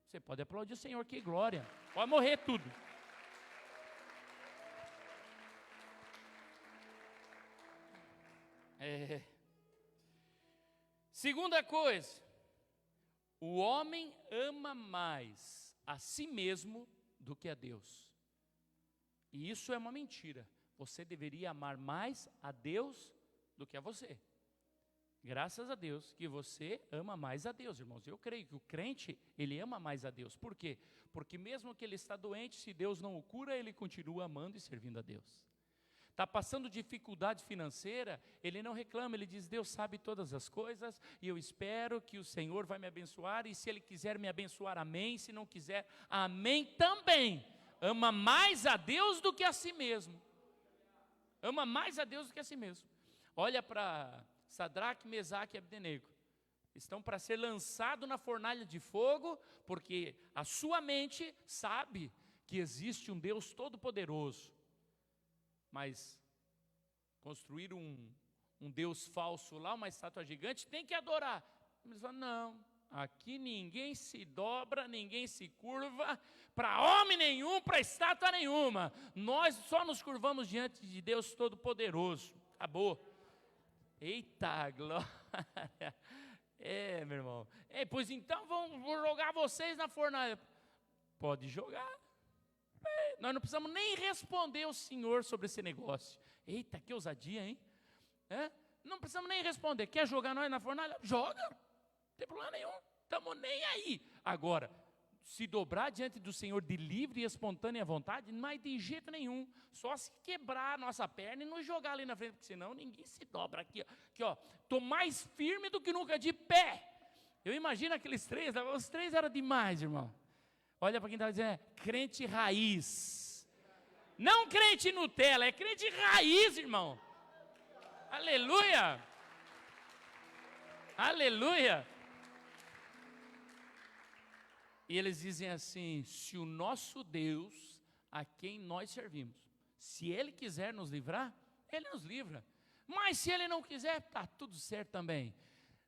Você pode aplaudir o Senhor, que glória. Pode morrer tudo. Segunda coisa, o homem ama mais a si mesmo do que a Deus. E isso é uma mentira. Você deveria amar mais a Deus do que a você. Graças a Deus que você ama mais a Deus, irmãos. Eu creio que o crente, ele ama mais a Deus. Por quê? Porque mesmo que ele está doente, se Deus não o cura, ele continua amando e servindo a Deus. Está passando dificuldade financeira, ele não reclama, ele diz: Deus sabe todas as coisas, e eu espero que o Senhor vai me abençoar, e se Ele quiser me abençoar, amém, se não quiser, amém também. Ama mais a Deus do que a si mesmo. Ama mais a Deus do que a si mesmo. Olha para Sadraque, Mesaque e Abdenego. Estão para ser lançados na fornalha de fogo, porque a sua mente sabe que existe um Deus todo-poderoso. Mas construir um Deus falso lá, uma estátua gigante, tem que adorar. Eles falam: não, aqui ninguém se dobra, ninguém se curva, para homem nenhum, para estátua nenhuma. Nós só nos curvamos diante de Deus Todo-Poderoso. Acabou. Eita, glória. Meu irmão. Pois então vou jogar vocês na fornalha. Pode jogar. Nós não precisamos nem responder ao Senhor sobre esse negócio. Eita, que ousadia, hein? Não precisamos nem responder. Quer jogar nós na fornalha? Joga. Não tem problema nenhum. Estamos nem aí. Agora, se dobrar diante do Senhor de livre e espontânea vontade, não é de jeito nenhum. Só se quebrar a nossa perna e nos jogar ali na frente, porque senão ninguém se dobra aqui. Aqui, ó. Estou mais firme do que nunca, de pé. Eu imagino aqueles três, os três eram demais, irmão. Olha para quem está dizendo: crente raiz. Não crente Nutella, é crente raiz, irmão. Aleluia. Aleluia. E eles dizem assim: se o nosso Deus, a quem nós servimos, se Ele quiser nos livrar, Ele nos livra. Mas se Ele não quiser, está tudo certo também.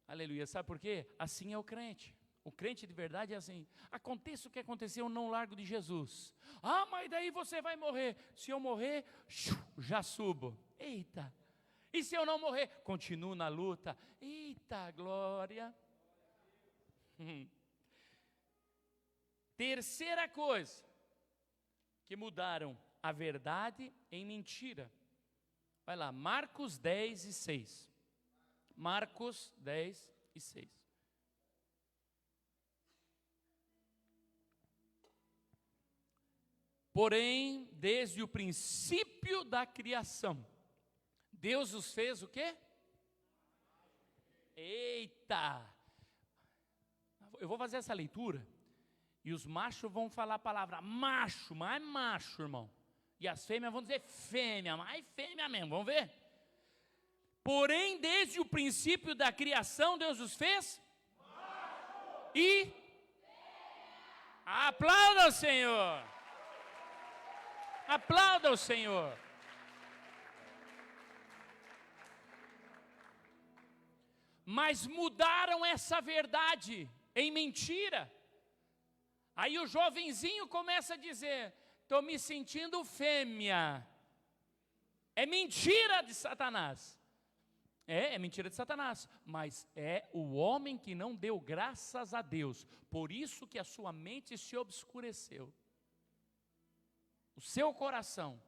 Aleluia. Sabe por quê? Assim é o crente. O crente de verdade é assim: aconteça o que aconteceu, eu não largo de Jesus. Ah, mas daí você vai morrer. Se eu morrer, já subo. Eita. E se eu não morrer? Continuo na luta. Eita, glória. Terceira coisa, que mudaram a verdade em mentira. Vai lá, Marcos 10 e 6. Marcos 10 e 6. Porém, desde o princípio da criação, Deus os fez o quê? Eita! Eu vou fazer essa leitura, e os machos vão falar a palavra macho, mas macho, irmão. E as fêmeas vão dizer fêmea, mas fêmea mesmo, vamos ver? Porém, desde o princípio da criação, Deus os fez? Macho e fêmea. Aplauda o Senhor! Aplauda o Senhor. Mas mudaram essa verdade em mentira. Aí o jovenzinho começa a dizer: estou me sentindo fêmea. É mentira de Satanás. É mentira de Satanás. Mas é o homem que não deu graças a Deus. Por isso que a sua mente se obscureceu. O seu coração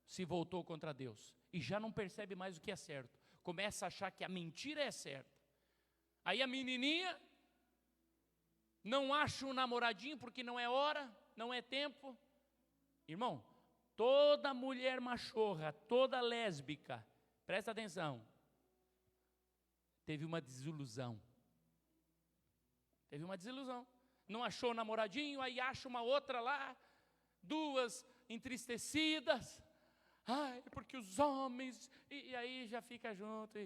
se voltou contra Deus e já não percebe mais o que é certo. Começa a achar que a mentira é certa. Aí a menininha não acha um namoradinho porque não é hora, não é tempo. Irmão, toda mulher machorra, toda lésbica, presta atenção, teve uma desilusão. Teve uma desilusão. Não achou um namoradinho, aí acha uma outra lá, duas entristecidas, ai, porque os homens, e aí já fica junto,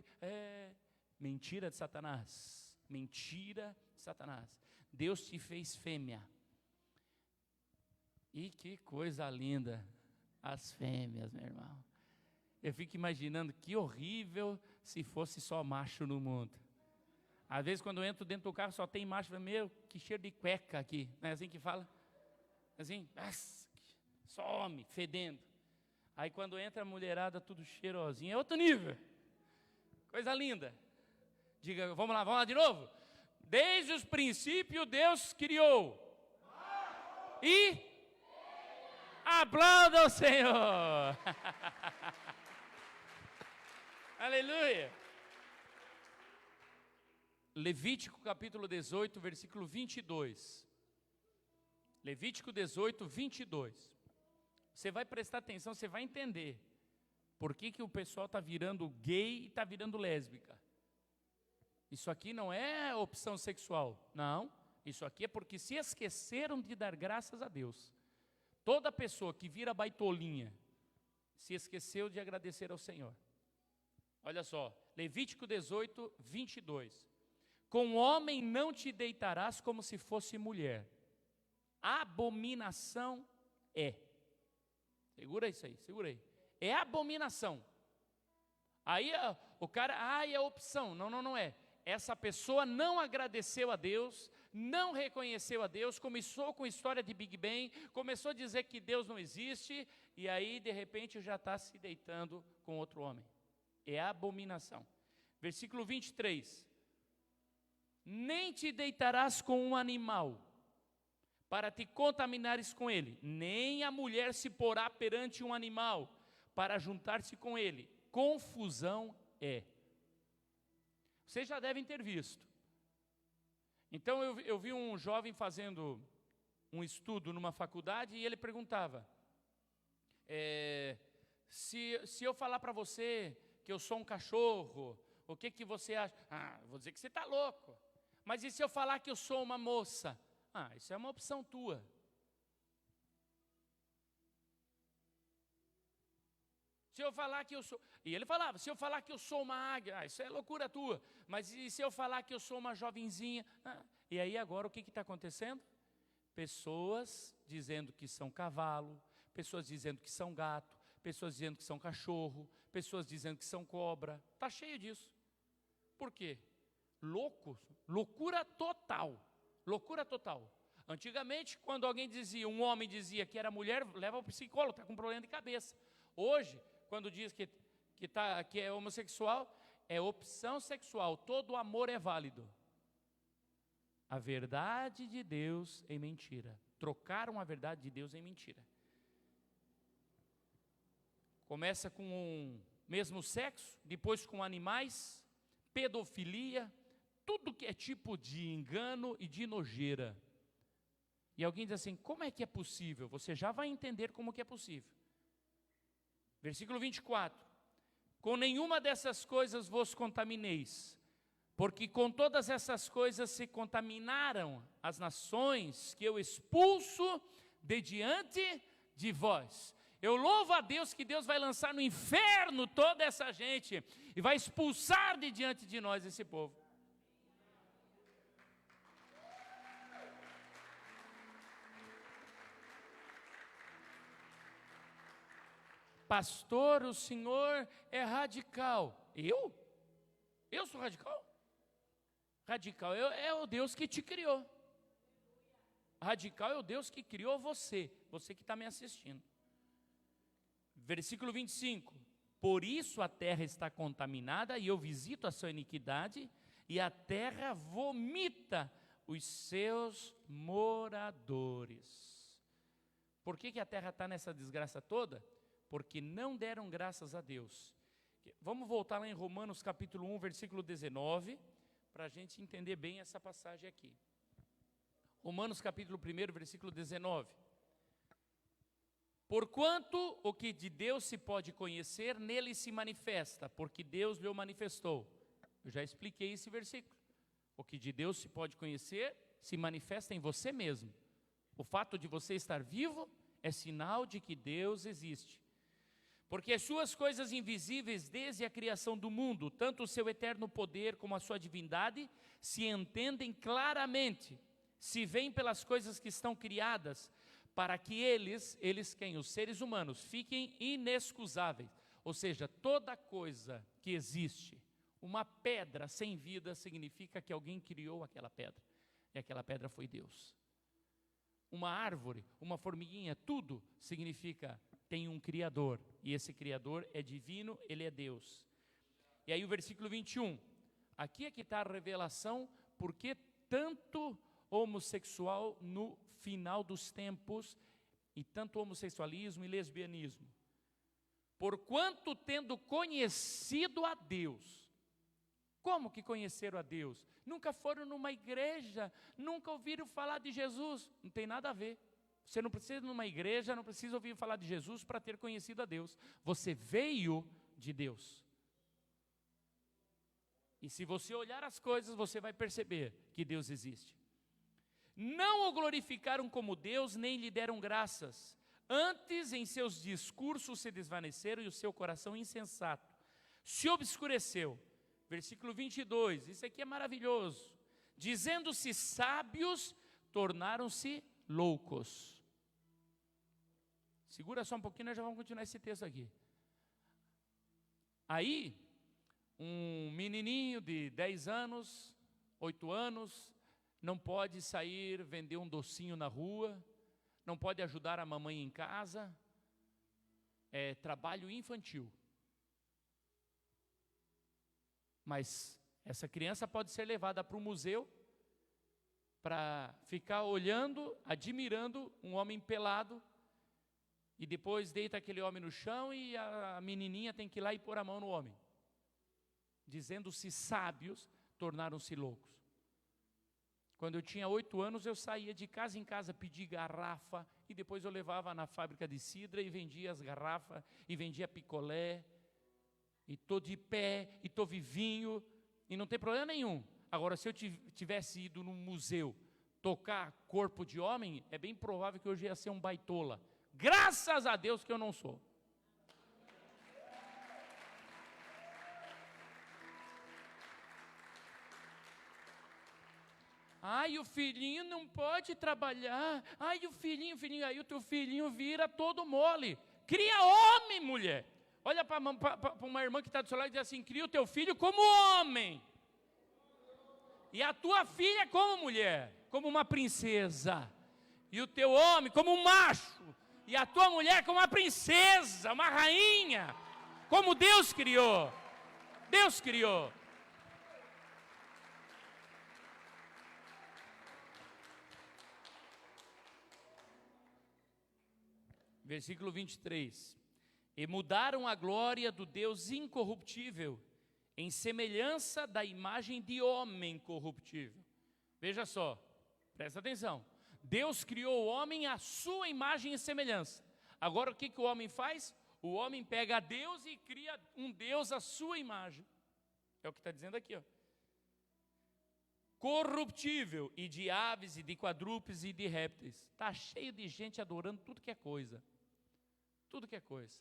mentira de Satanás, mentira de Satanás. Deus te fez fêmea, e que coisa linda, as fêmeas, meu irmão. Eu fico imaginando que horrível se fosse só macho no mundo. Às vezes quando eu entro dentro do carro só tem macho, meu, que cheiro de cueca aqui, não é assim que fala? Assim, só homem, fedendo. Aí quando entra a mulherada, tudo cheirosinho, é outro nível. Coisa linda. Diga, vamos lá de novo? Desde os princípios Deus criou. E aplauda o Senhor. Aleluia. Levítico capítulo 18, versículo 22. Levítico 18, 22. Você vai prestar atenção, você vai entender por que o pessoal está virando gay e está virando lésbica. Isso aqui não é opção sexual, não. Isso aqui é porque se esqueceram de dar graças a Deus. Toda pessoa que vira baitolinha se esqueceu de agradecer ao Senhor. Olha só, Levítico 18, 22. Com homem não te deitarás como se fosse mulher. Abominação é. Segura isso aí, segura aí. É abominação. Aí o cara, é opção. Não é. Essa pessoa não agradeceu a Deus, não reconheceu a Deus, começou com história de Big Bang, começou a dizer que Deus não existe, e aí de repente já está se deitando com outro homem. É abominação. Versículo 23. Nem te deitarás com um animal, para te contaminares com ele, nem a mulher se porá perante um animal, para juntar-se com ele. Confusão é. Vocês já devem ter visto. Então eu vi um jovem fazendo um estudo numa faculdade, e ele perguntava, se eu falar para você que eu sou um cachorro, o que você acha? Vou dizer que você está louco. Mas e se eu falar que eu sou uma moça? Isso é uma opção tua. Se eu falar que eu sou... E ele falava, se eu falar que eu sou uma águia, isso é loucura tua. Mas e se eu falar que eu sou uma jovenzinha? E aí agora o que está acontecendo? Pessoas dizendo que são cavalo, pessoas dizendo que são gato, pessoas dizendo que são cachorro, pessoas dizendo que são cobra. Está cheio disso. Por quê? Loucos, loucura total. Loucura total. Antigamente, quando alguém dizia, um homem dizia que era mulher, leva ao psicólogo, está com problema de cabeça. Hoje, quando diz que é homossexual, é opção sexual, todo amor é válido. A verdade de Deus em mentira. Trocaram a verdade de Deus em mentira. Começa com um mesmo sexo, depois com animais, pedofilia, tudo que é tipo de engano e de nojeira. E alguém diz assim, como é que é possível? Você já vai entender como que é possível. Versículo 24. Com nenhuma dessas coisas vos contamineis, porque com todas essas coisas se contaminaram as nações que eu expulso de diante de vós. Eu louvo a Deus que Deus vai lançar no inferno toda essa gente e vai expulsar de diante de nós esse povo. Pastor, o senhor é radical. Eu? Eu sou radical? Radical é o Deus que te criou. Radical é o Deus que criou você que está me assistindo. Versículo 25. Por isso a terra está contaminada e eu visito a sua iniquidade e a terra vomita os seus moradores. Por que a terra está nessa desgraça toda? Porque não deram graças a Deus. Vamos voltar lá em Romanos capítulo 1, versículo 19, para a gente entender bem essa passagem aqui. Romanos capítulo 1, versículo 19. Porquanto o que de Deus se pode conhecer, nele se manifesta, porque Deus lhe o manifestou. Eu já expliquei esse versículo. O que de Deus se pode conhecer, se manifesta em você mesmo. O fato de você estar vivo é sinal de que Deus existe. Porque as suas coisas invisíveis desde a criação do mundo, tanto o seu eterno poder como a sua divindade, se entendem claramente, se veem pelas coisas que estão criadas, para que eles quem? Os seres humanos, fiquem inexcusáveis. Ou seja, toda coisa que existe, uma pedra sem vida significa que alguém criou aquela pedra, e aquela pedra foi Deus. Uma árvore, uma formiguinha, tudo significa tem um Criador, e esse Criador é divino, Ele é Deus. E aí o versículo 21, aqui é que está a revelação, porque tanto homossexual no final dos tempos, e tanto homossexualismo e lesbianismo. Porquanto tendo conhecido a Deus, como que conheceram a Deus? Nunca foram numa igreja, nunca ouviram falar de Jesus, não tem nada a ver. Você não precisa ir numa igreja, não precisa ouvir falar de Jesus para ter conhecido a Deus. Você veio de Deus. E se você olhar as coisas, você vai perceber que Deus existe. Não o glorificaram como Deus, nem lhe deram graças. Antes, em seus discursos se desvaneceram e o seu coração insensato se obscureceu. Versículo 22, isso aqui é maravilhoso. Dizendo-se sábios, tornaram-se loucos. Segura só um pouquinho, nós já vamos continuar esse texto aqui. Aí, um menininho de 10 anos, 8 anos, não pode sair vender um docinho na rua, não pode ajudar a mamãe em casa, é trabalho infantil. Mas essa criança pode ser levada para o museu para ficar olhando, admirando um homem pelado, e depois deita aquele homem no chão e a menininha tem que ir lá e pôr a mão no homem. Dizendo-se sábios, tornaram-se loucos. Quando eu tinha 8 anos, eu saía de casa em casa pedir garrafa, e depois eu levava na fábrica de cidra e vendia as garrafas, e vendia picolé, e tô de pé, e tô vivinho, e não tem problema nenhum. Agora, se eu tivesse ido num museu tocar corpo de homem, é bem provável que hoje ia ser um baitola. Graças a Deus que eu não sou. Ai, o filhinho não pode trabalhar. Ai, o filhinho, aí o teu filhinho vira todo mole. Cria homem, mulher. Olha para uma irmã que está do seu lado e diz assim, cria o teu filho como homem. E a tua filha como mulher, como uma princesa, e o teu homem como um macho, e a tua mulher como uma princesa, uma rainha, como Deus criou. Deus criou. Versículo 23. E mudaram a glória do Deus incorruptível, em semelhança da imagem de homem corruptível. Veja só, presta atenção. Deus criou o homem à sua imagem e semelhança. Agora o que o homem faz? O homem pega a Deus e cria um Deus à sua imagem. É o que está dizendo aqui, ó. Corruptível, e de aves, e de quadrúpedes, e de répteis. Está cheio de gente adorando tudo que é coisa. Tudo que é coisa.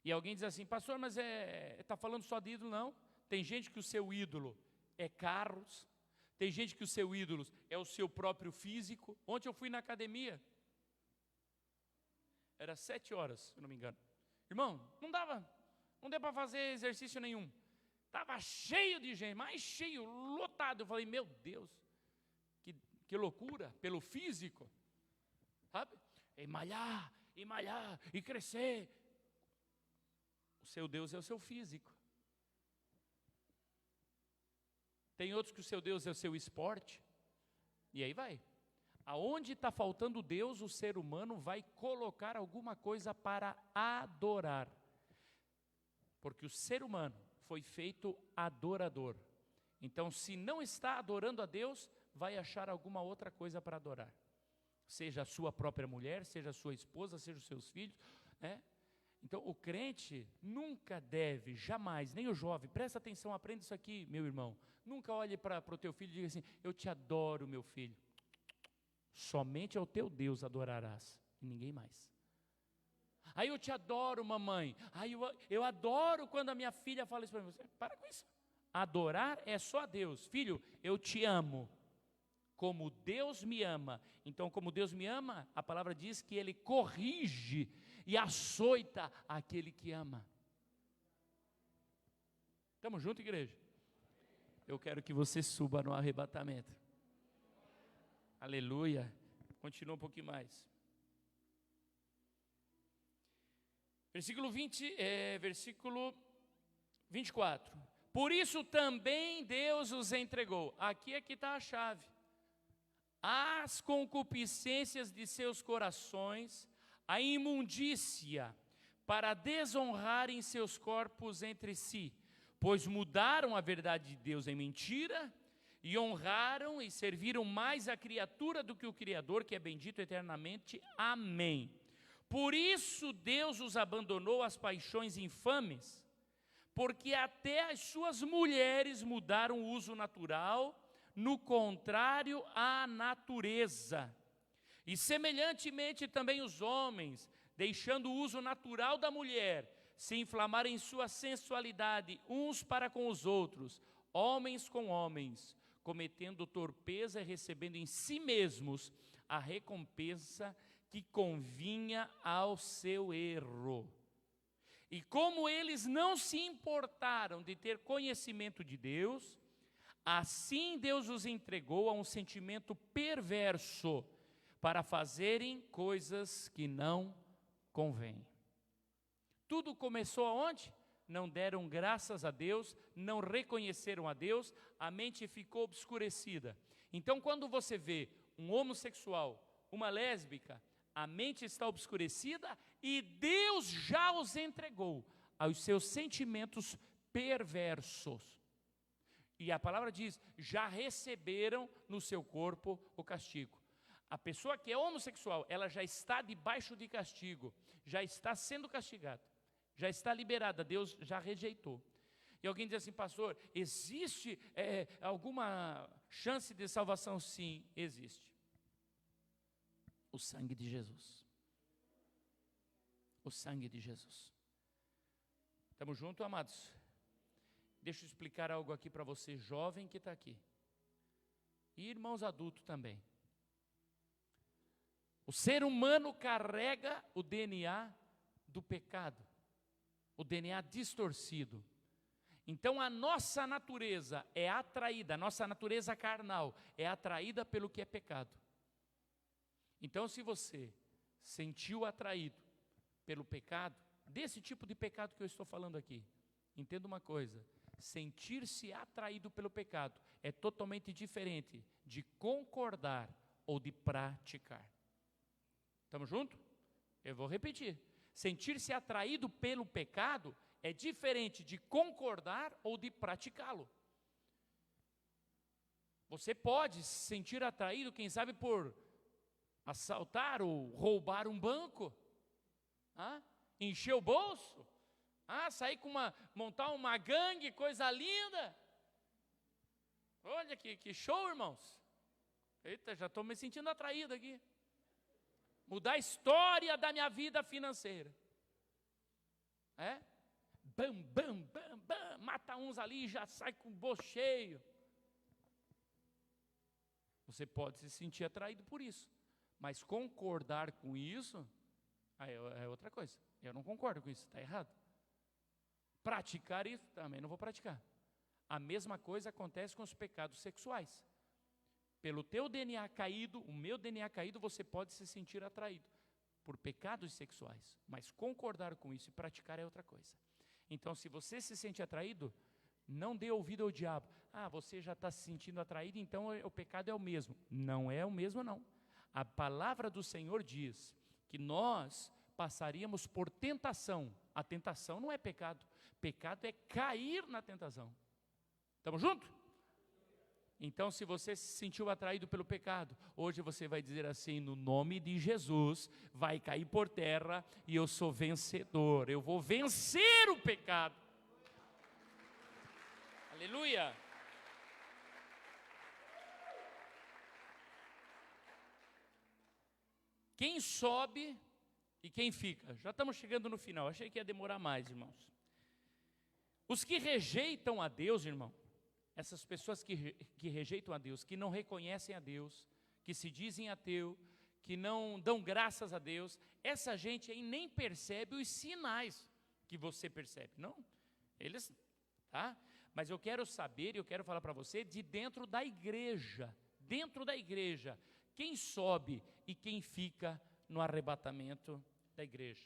E alguém diz assim, pastor, mas está falando só de ídolo? Não. Tem gente que o seu ídolo é carros. Tem gente que o seu ídolo é o seu próprio físico. Ontem eu fui na academia. Era 7 horas, se eu não me engano. Irmão, não deu para fazer exercício nenhum. Estava cheio de gente, mais cheio, lotado. Eu falei, meu Deus, que loucura, pelo físico. Sabe? E malhar, e crescer. O seu Deus é o seu físico. Tem outros que o seu Deus é o seu esporte. E aí vai. Aonde está faltando Deus, o ser humano vai colocar alguma coisa para adorar. Porque o ser humano foi feito adorador. Então, se não está adorando a Deus, vai achar alguma outra coisa para adorar. Seja a sua própria mulher, seja a sua esposa, seja os seus filhos, né? Então, o crente nunca deve, jamais, nem o jovem, presta atenção, aprenda isso aqui, meu irmão. Nunca olhe para o teu filho e diga assim, eu te adoro, meu filho. Somente ao teu Deus adorarás, e ninguém mais. Aí eu te adoro, mamãe. Aí eu adoro quando a minha filha fala isso para mim. Para com isso. Adorar é só a Deus. Filho, eu te amo como Deus me ama. Então, como Deus me ama, a palavra diz que Ele corrige e açoita aquele que ama. Estamos juntos, igreja? Eu quero que você suba no arrebatamento. Aleluia. Continua um pouquinho mais. Versículo 24. Por isso também Deus os entregou. Aqui é que está a chave. As concupiscências de seus corações, a imundícia, para desonrarem seus corpos entre si, pois mudaram a verdade de Deus em mentira, e honraram e serviram mais a criatura do que o Criador, que é bendito eternamente. Amém. Por isso Deus os abandonou às paixões infames, porque até as suas mulheres mudaram o uso natural, no contrário à natureza. E semelhantemente também os homens, deixando o uso natural da mulher, se inflamarem em sua sensualidade uns para com os outros, homens com homens, cometendo torpeza e recebendo em si mesmos a recompensa que convinha ao seu erro. E como eles não se importaram de ter conhecimento de Deus, assim Deus os entregou a um sentimento perverso para fazerem coisas que não convêm. Tudo começou aonde? Não deram graças a Deus, não reconheceram a Deus, a mente ficou obscurecida. Então, quando você vê um homossexual, uma lésbica, a mente está obscurecida e Deus já os entregou aos seus sentimentos perversos. E a palavra diz, já receberam no seu corpo o castigo. A pessoa que é homossexual, ela já está debaixo de castigo, já está sendo castigada, já está liberada, Deus já rejeitou. E alguém diz assim, pastor, existe alguma chance de salvação? Sim, existe. O sangue de Jesus. O sangue de Jesus. Estamos juntos, amados? Deixa eu explicar algo aqui para você, jovem que está aqui. E irmãos adultos também. O ser humano carrega o DNA do pecado. O DNA distorcido. Então a nossa natureza é atraída, a nossa natureza carnal é atraída pelo que é pecado. Então se você sentiu atraído pelo pecado, desse tipo de pecado que eu estou falando aqui, entenda uma coisa: sentir-se atraído pelo pecado é totalmente diferente de concordar ou de praticar. Estamos juntos? Eu vou repetir. Sentir-se atraído pelo pecado é diferente de concordar ou de praticá-lo. Você pode se sentir atraído, quem sabe, por assaltar ou roubar um banco, encher o bolso, sair montar uma gangue, coisa linda. Olha que show, irmãos. Eita, já estou me sentindo atraído aqui. Mudar a história da minha vida financeira. Bam, bam, bam, bam, mata uns ali e já sai com o bolso cheio. Você pode se sentir atraído por isso, mas concordar com isso é outra coisa. Eu não concordo com isso, está errado. Praticar isso, também não vou praticar. A mesma coisa acontece com os pecados sexuais. Pelo teu DNA caído, o meu DNA caído, você pode se sentir atraído por pecados sexuais, mas concordar com isso e praticar é outra coisa. Então, se você se sente atraído, não dê ouvido ao diabo. Você já está se sentindo atraído, então o pecado é o mesmo. Não é o mesmo, não. A palavra do Senhor diz que nós passaríamos por tentação. A tentação não é pecado. Pecado é cair na tentação. Estamos juntos? Então, se você se sentiu atraído pelo pecado, hoje você vai dizer assim: no nome de Jesus, vai cair por terra e eu sou vencedor. Eu vou vencer o pecado. Aleluia. Quem sobe e quem fica? Já estamos chegando no final, achei que ia demorar mais, irmãos. Os que rejeitam a Deus, irmão, essas pessoas que rejeitam a Deus, que não reconhecem a Deus, que se dizem ateu, que não dão graças a Deus, essa gente aí nem percebe os sinais que você percebe, não? Eles, tá? Mas eu quero saber, eu quero falar para você, de dentro da igreja, quem sobe e quem fica no arrebatamento da igreja.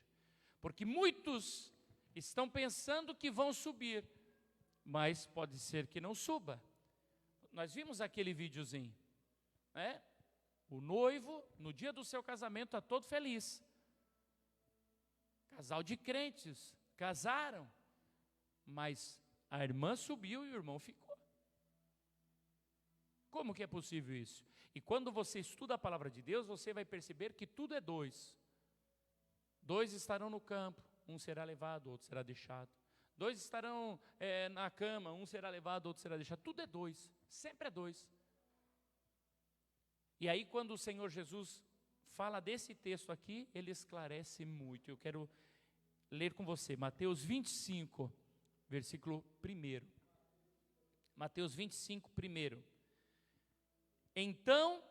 Porque muitos estão pensando que vão subir, mas pode ser que não suba. Nós vimos aquele videozinho, né? O noivo, no dia do seu casamento, está todo feliz. Casal de crentes, casaram, mas a irmã subiu e o irmão ficou. Como que é possível isso? E quando você estuda a palavra de Deus, você vai perceber que tudo é dois. Dois estarão no campo, um será levado, outro será deixado. Dois estarão na cama, um será levado, outro será deixado. Tudo é dois, sempre é dois. E aí quando o Senhor Jesus fala desse texto aqui, ele esclarece muito. Eu quero ler com você, Mateus 25, versículo 1. Mateus 25, 1. Então,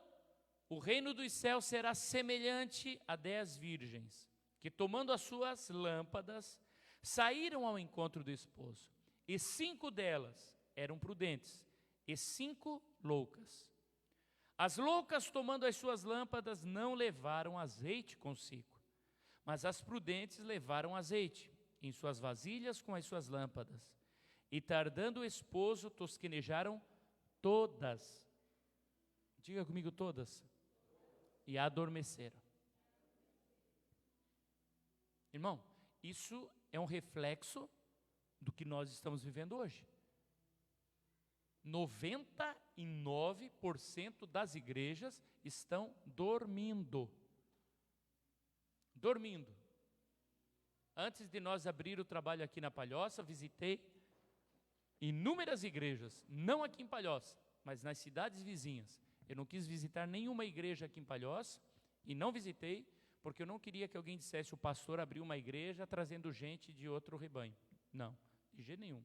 o reino dos céus será semelhante a 10 virgens, que tomando as suas lâmpadas, saíram ao encontro do esposo, e 5 delas eram prudentes, e 5 loucas. As loucas, tomando as suas lâmpadas, não levaram azeite consigo, mas as prudentes levaram azeite em suas vasilhas com as suas lâmpadas. E tardando o esposo, tosquenejaram todas. Diga comigo, todas. E adormeceram. Irmão, isso é um reflexo do que nós estamos vivendo hoje. 99% das igrejas estão dormindo. Dormindo. Antes de nós abrir o trabalho aqui na Palhoça, visitei inúmeras igrejas, não aqui em Palhoça, mas nas cidades vizinhas. Eu não quis visitar nenhuma igreja aqui em Palhoça, e não visitei, porque eu não queria que alguém dissesse: o pastor abriu uma igreja trazendo gente de outro rebanho. Não, de jeito nenhum.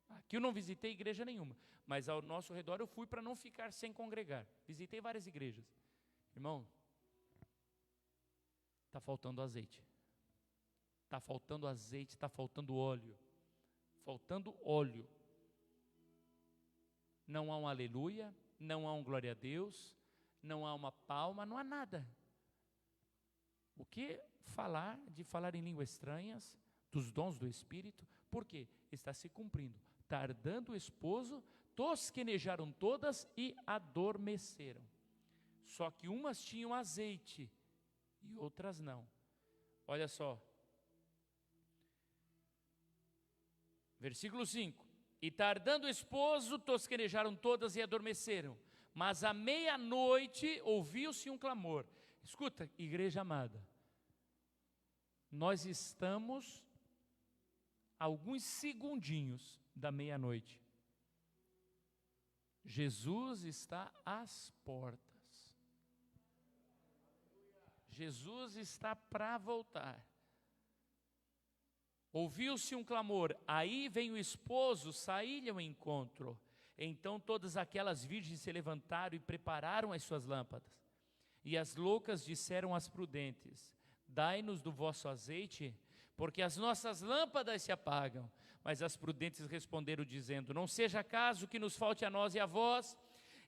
Aqui eu não visitei igreja nenhuma, mas ao nosso redor eu fui para não ficar sem congregar. Visitei várias igrejas. Irmão, está faltando azeite. Está faltando azeite, está faltando óleo. faltando óleo. Não há um aleluia, não há um glória a Deus, não há uma palma, não há nada. O que falar de falar em línguas estranhas, dos dons do Espírito? Por quê? Está se cumprindo. Tardando o esposo, tosquenejaram todas e adormeceram. Só que umas tinham azeite e outras não. Olha só. Versículo 5. E tardando o esposo, tosquenejaram todas e adormeceram. Mas à meia-noite ouviu-se um clamor. Escuta, igreja amada. Nós estamos a alguns segundinhos da meia-noite. Jesus está às portas. Jesus está para voltar. Ouviu-se um clamor, aí vem o esposo, saí-lhe ao encontro. Então todas aquelas virgens se levantaram e prepararam as suas lâmpadas. E as loucas disseram às prudentes: dai-nos do vosso azeite, porque as nossas lâmpadas se apagam. Mas as prudentes responderam dizendo: não seja caso que nos falte a nós e a vós,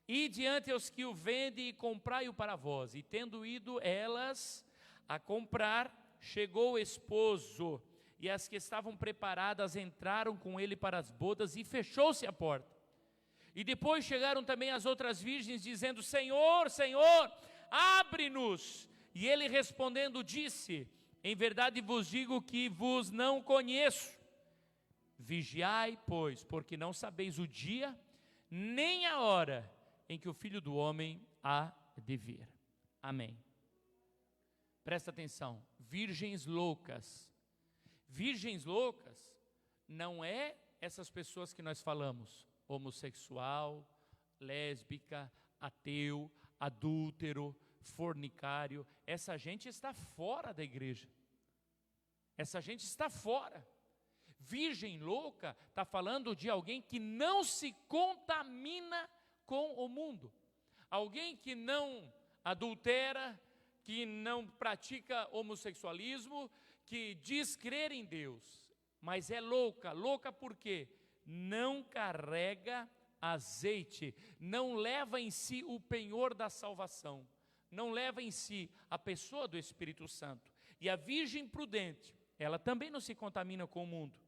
e diante aos que o vendem e comprai-o para vós. E tendo ido elas a comprar, chegou o esposo, e as que estavam preparadas entraram com ele para as bodas, e fechou-se a porta. E depois chegaram também as outras virgens, dizendo: Senhor, Senhor, abre-nos. E ele respondendo disse: em verdade vos digo que vos não conheço. Vigiai, pois, porque não sabeis o dia, nem a hora em que o Filho do Homem há de vir. Amém. Presta atenção, virgens loucas. Virgens loucas não é essas pessoas que nós falamos, homossexual, lésbica, ateu, adúltero, fornicário. Essa gente está fora da igreja. Essa gente está fora. Virgem louca está falando de alguém que não se contamina com o mundo. Alguém que não adultera, que não pratica homossexualismo, que diz crer em Deus, mas é louca. Louca por quê? Não carrega azeite, não leva em si o penhor da salvação, não leva em si a pessoa do Espírito Santo. E a virgem prudente, ela também não se contamina com o mundo,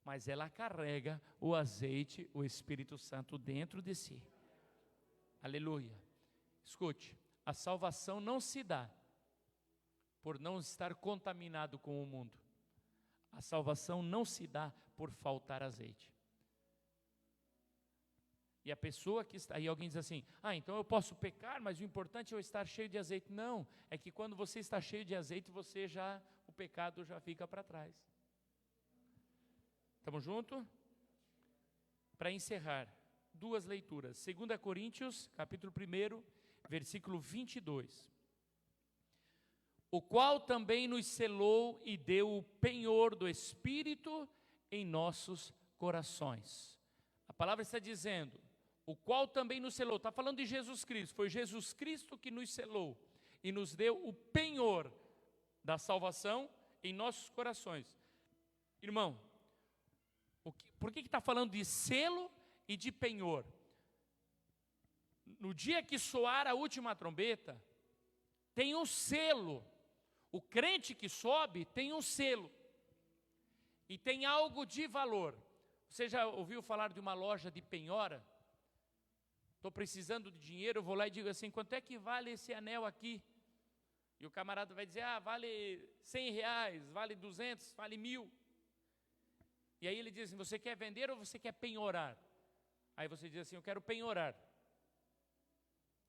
mas ela carrega o azeite, o Espírito Santo dentro de si. Aleluia. Escute, a salvação não se dá por não estar contaminado com o mundo. A salvação não se dá por faltar azeite. E a pessoa que está, aí alguém diz assim: então eu posso pecar, mas o importante é eu estar cheio de azeite. Não, é que quando você está cheio de azeite, o pecado já fica para trás. Estamos juntos? Para encerrar, duas leituras. 2 Coríntios, capítulo 1, versículo 22. O qual também nos selou e deu o penhor do Espírito em nossos corações. A palavra está dizendo, o qual também nos selou. Está falando de Jesus Cristo. Foi Jesus Cristo que nos selou e nos deu o penhor da salvação em nossos corações. Irmão, por que está falando de selo e de penhor? No dia que soar a última trombeta, tem um selo. O crente que sobe tem um selo. E tem algo de valor. Você já ouviu falar de uma loja de penhora? Estou precisando de dinheiro, eu vou lá e digo assim: quanto é que vale esse anel aqui? E o camarada vai dizer: vale 100 reais, vale 200, vale 1.000. E aí ele diz assim: você quer vender ou você quer penhorar? Aí você diz assim: eu quero penhorar.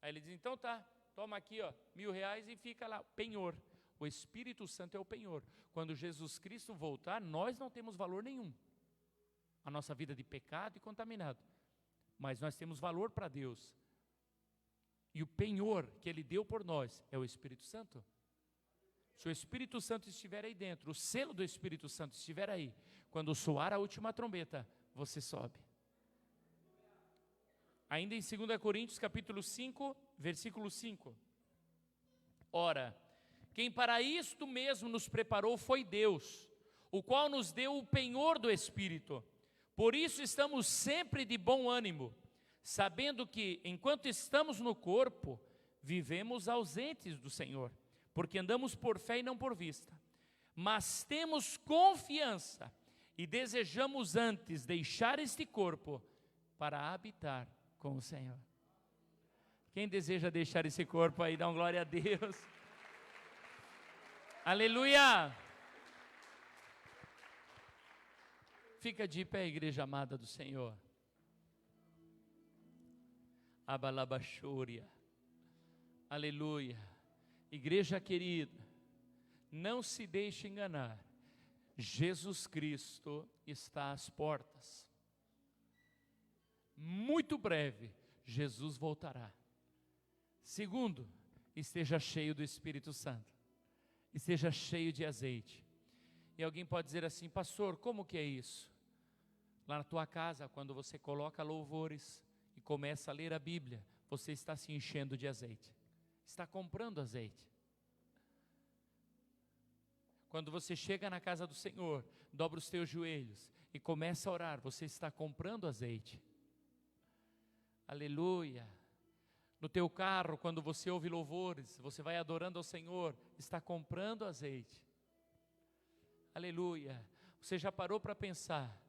Aí ele diz: então tá, toma aqui, R$1.000 e fica lá, penhor. O Espírito Santo é o penhor. Quando Jesus Cristo voltar, nós não temos valor nenhum. A nossa vida de pecado e contaminado. Mas nós temos valor para Deus. E o penhor que Ele deu por nós é o Espírito Santo. Se o Espírito Santo estiver aí dentro, o selo do Espírito Santo estiver aí, quando soar a última trombeta, você sobe. Ainda em 2 Coríntios, capítulo 5, versículo 5. Ora, quem para isto mesmo nos preparou foi Deus, o qual nos deu o penhor do Espírito. Por isso estamos sempre de bom ânimo, sabendo que, enquanto estamos no corpo, vivemos ausentes do Senhor, porque andamos por fé e não por vista. Mas temos confiança e desejamos antes deixar este corpo para habitar com o Senhor. Quem deseja deixar esse corpo aí, dá uma glória a Deus. Aleluia! Fica de pé, igreja amada do Senhor. Abalabachúria. Aleluia. Igreja querida, não se deixe enganar. Jesus Cristo está às portas. Muito breve, Jesus voltará. Segundo, esteja cheio do Espírito Santo. Esteja cheio de azeite. E alguém pode dizer assim: pastor, como que é isso? Lá na tua casa, quando você coloca louvores e começa a ler a Bíblia, você está se enchendo de azeite. Está comprando azeite. Quando você chega na casa do Senhor, dobra os teus joelhos e começa a orar, você está comprando azeite. Aleluia. No teu carro, quando você ouve louvores, você vai adorando ao Senhor, está comprando azeite. Aleluia. Você já parou para pensar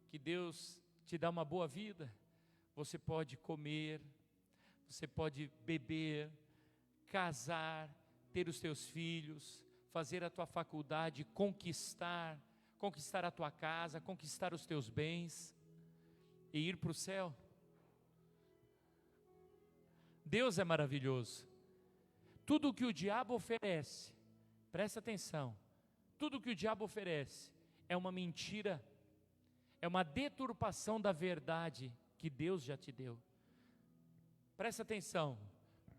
que Deus te dá uma boa vida? Você pode comer, você pode beber, casar, ter os teus filhos, fazer a tua faculdade, conquistar a tua casa, conquistar os teus bens e ir para o céu. Deus é maravilhoso. Tudo o que o diabo oferece, presta atenção, tudo o que o diabo oferece é uma mentira, é uma deturpação da verdade que Deus já te deu. Presta atenção,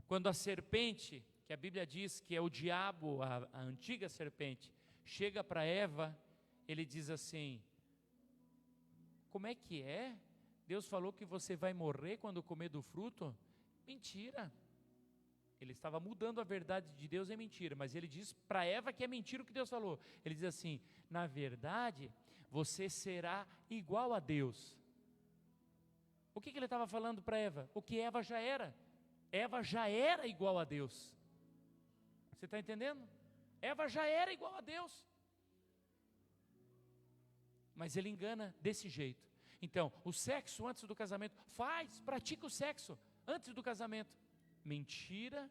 quando a serpente, que a Bíblia diz que é o diabo, a antiga serpente, chega para Eva, ele diz assim: como é que é? Deus falou que você vai morrer quando comer do fruto? Mentira. Ele estava mudando a verdade de Deus em mentira, mas ele diz para Eva que é mentira o que Deus falou. Ele diz assim: na verdade, você será igual a Deus. O que ele estava falando para Eva? O que Eva já era. Eva já era igual a Deus. Você está entendendo? Eva já era igual a Deus. Mas ele engana desse jeito. Então, o sexo antes do casamento, pratica o sexo antes do casamento. Mentira,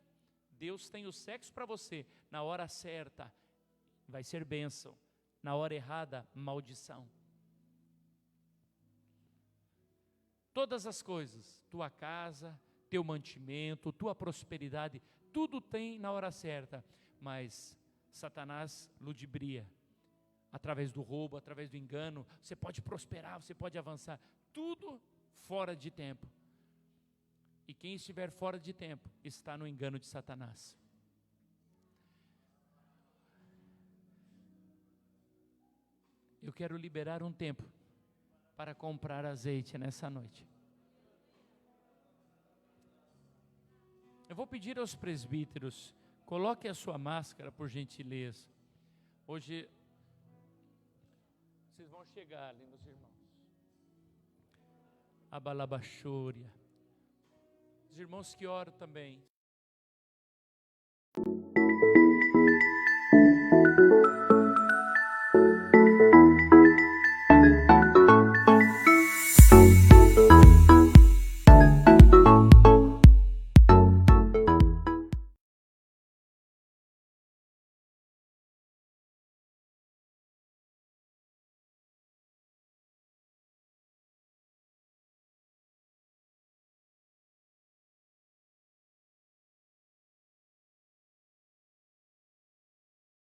Deus tem o sexo para você. Na hora certa, vai ser bênção. Na hora errada, maldição. Todas as coisas, tua casa, teu mantimento, tua prosperidade, tudo tem na hora certa. Mas Satanás ludibria. Através do roubo, através do engano, você pode prosperar, você pode avançar. Tudo fora de tempo. E quem estiver fora de tempo, está no engano de Satanás. Eu quero liberar um tempo para comprar azeite nessa noite. Eu vou pedir aos presbíteros, coloque a sua máscara, por gentileza. Hoje, vocês vão chegar ali nos irmãos. Abalabachúria. Os irmãos que oram também,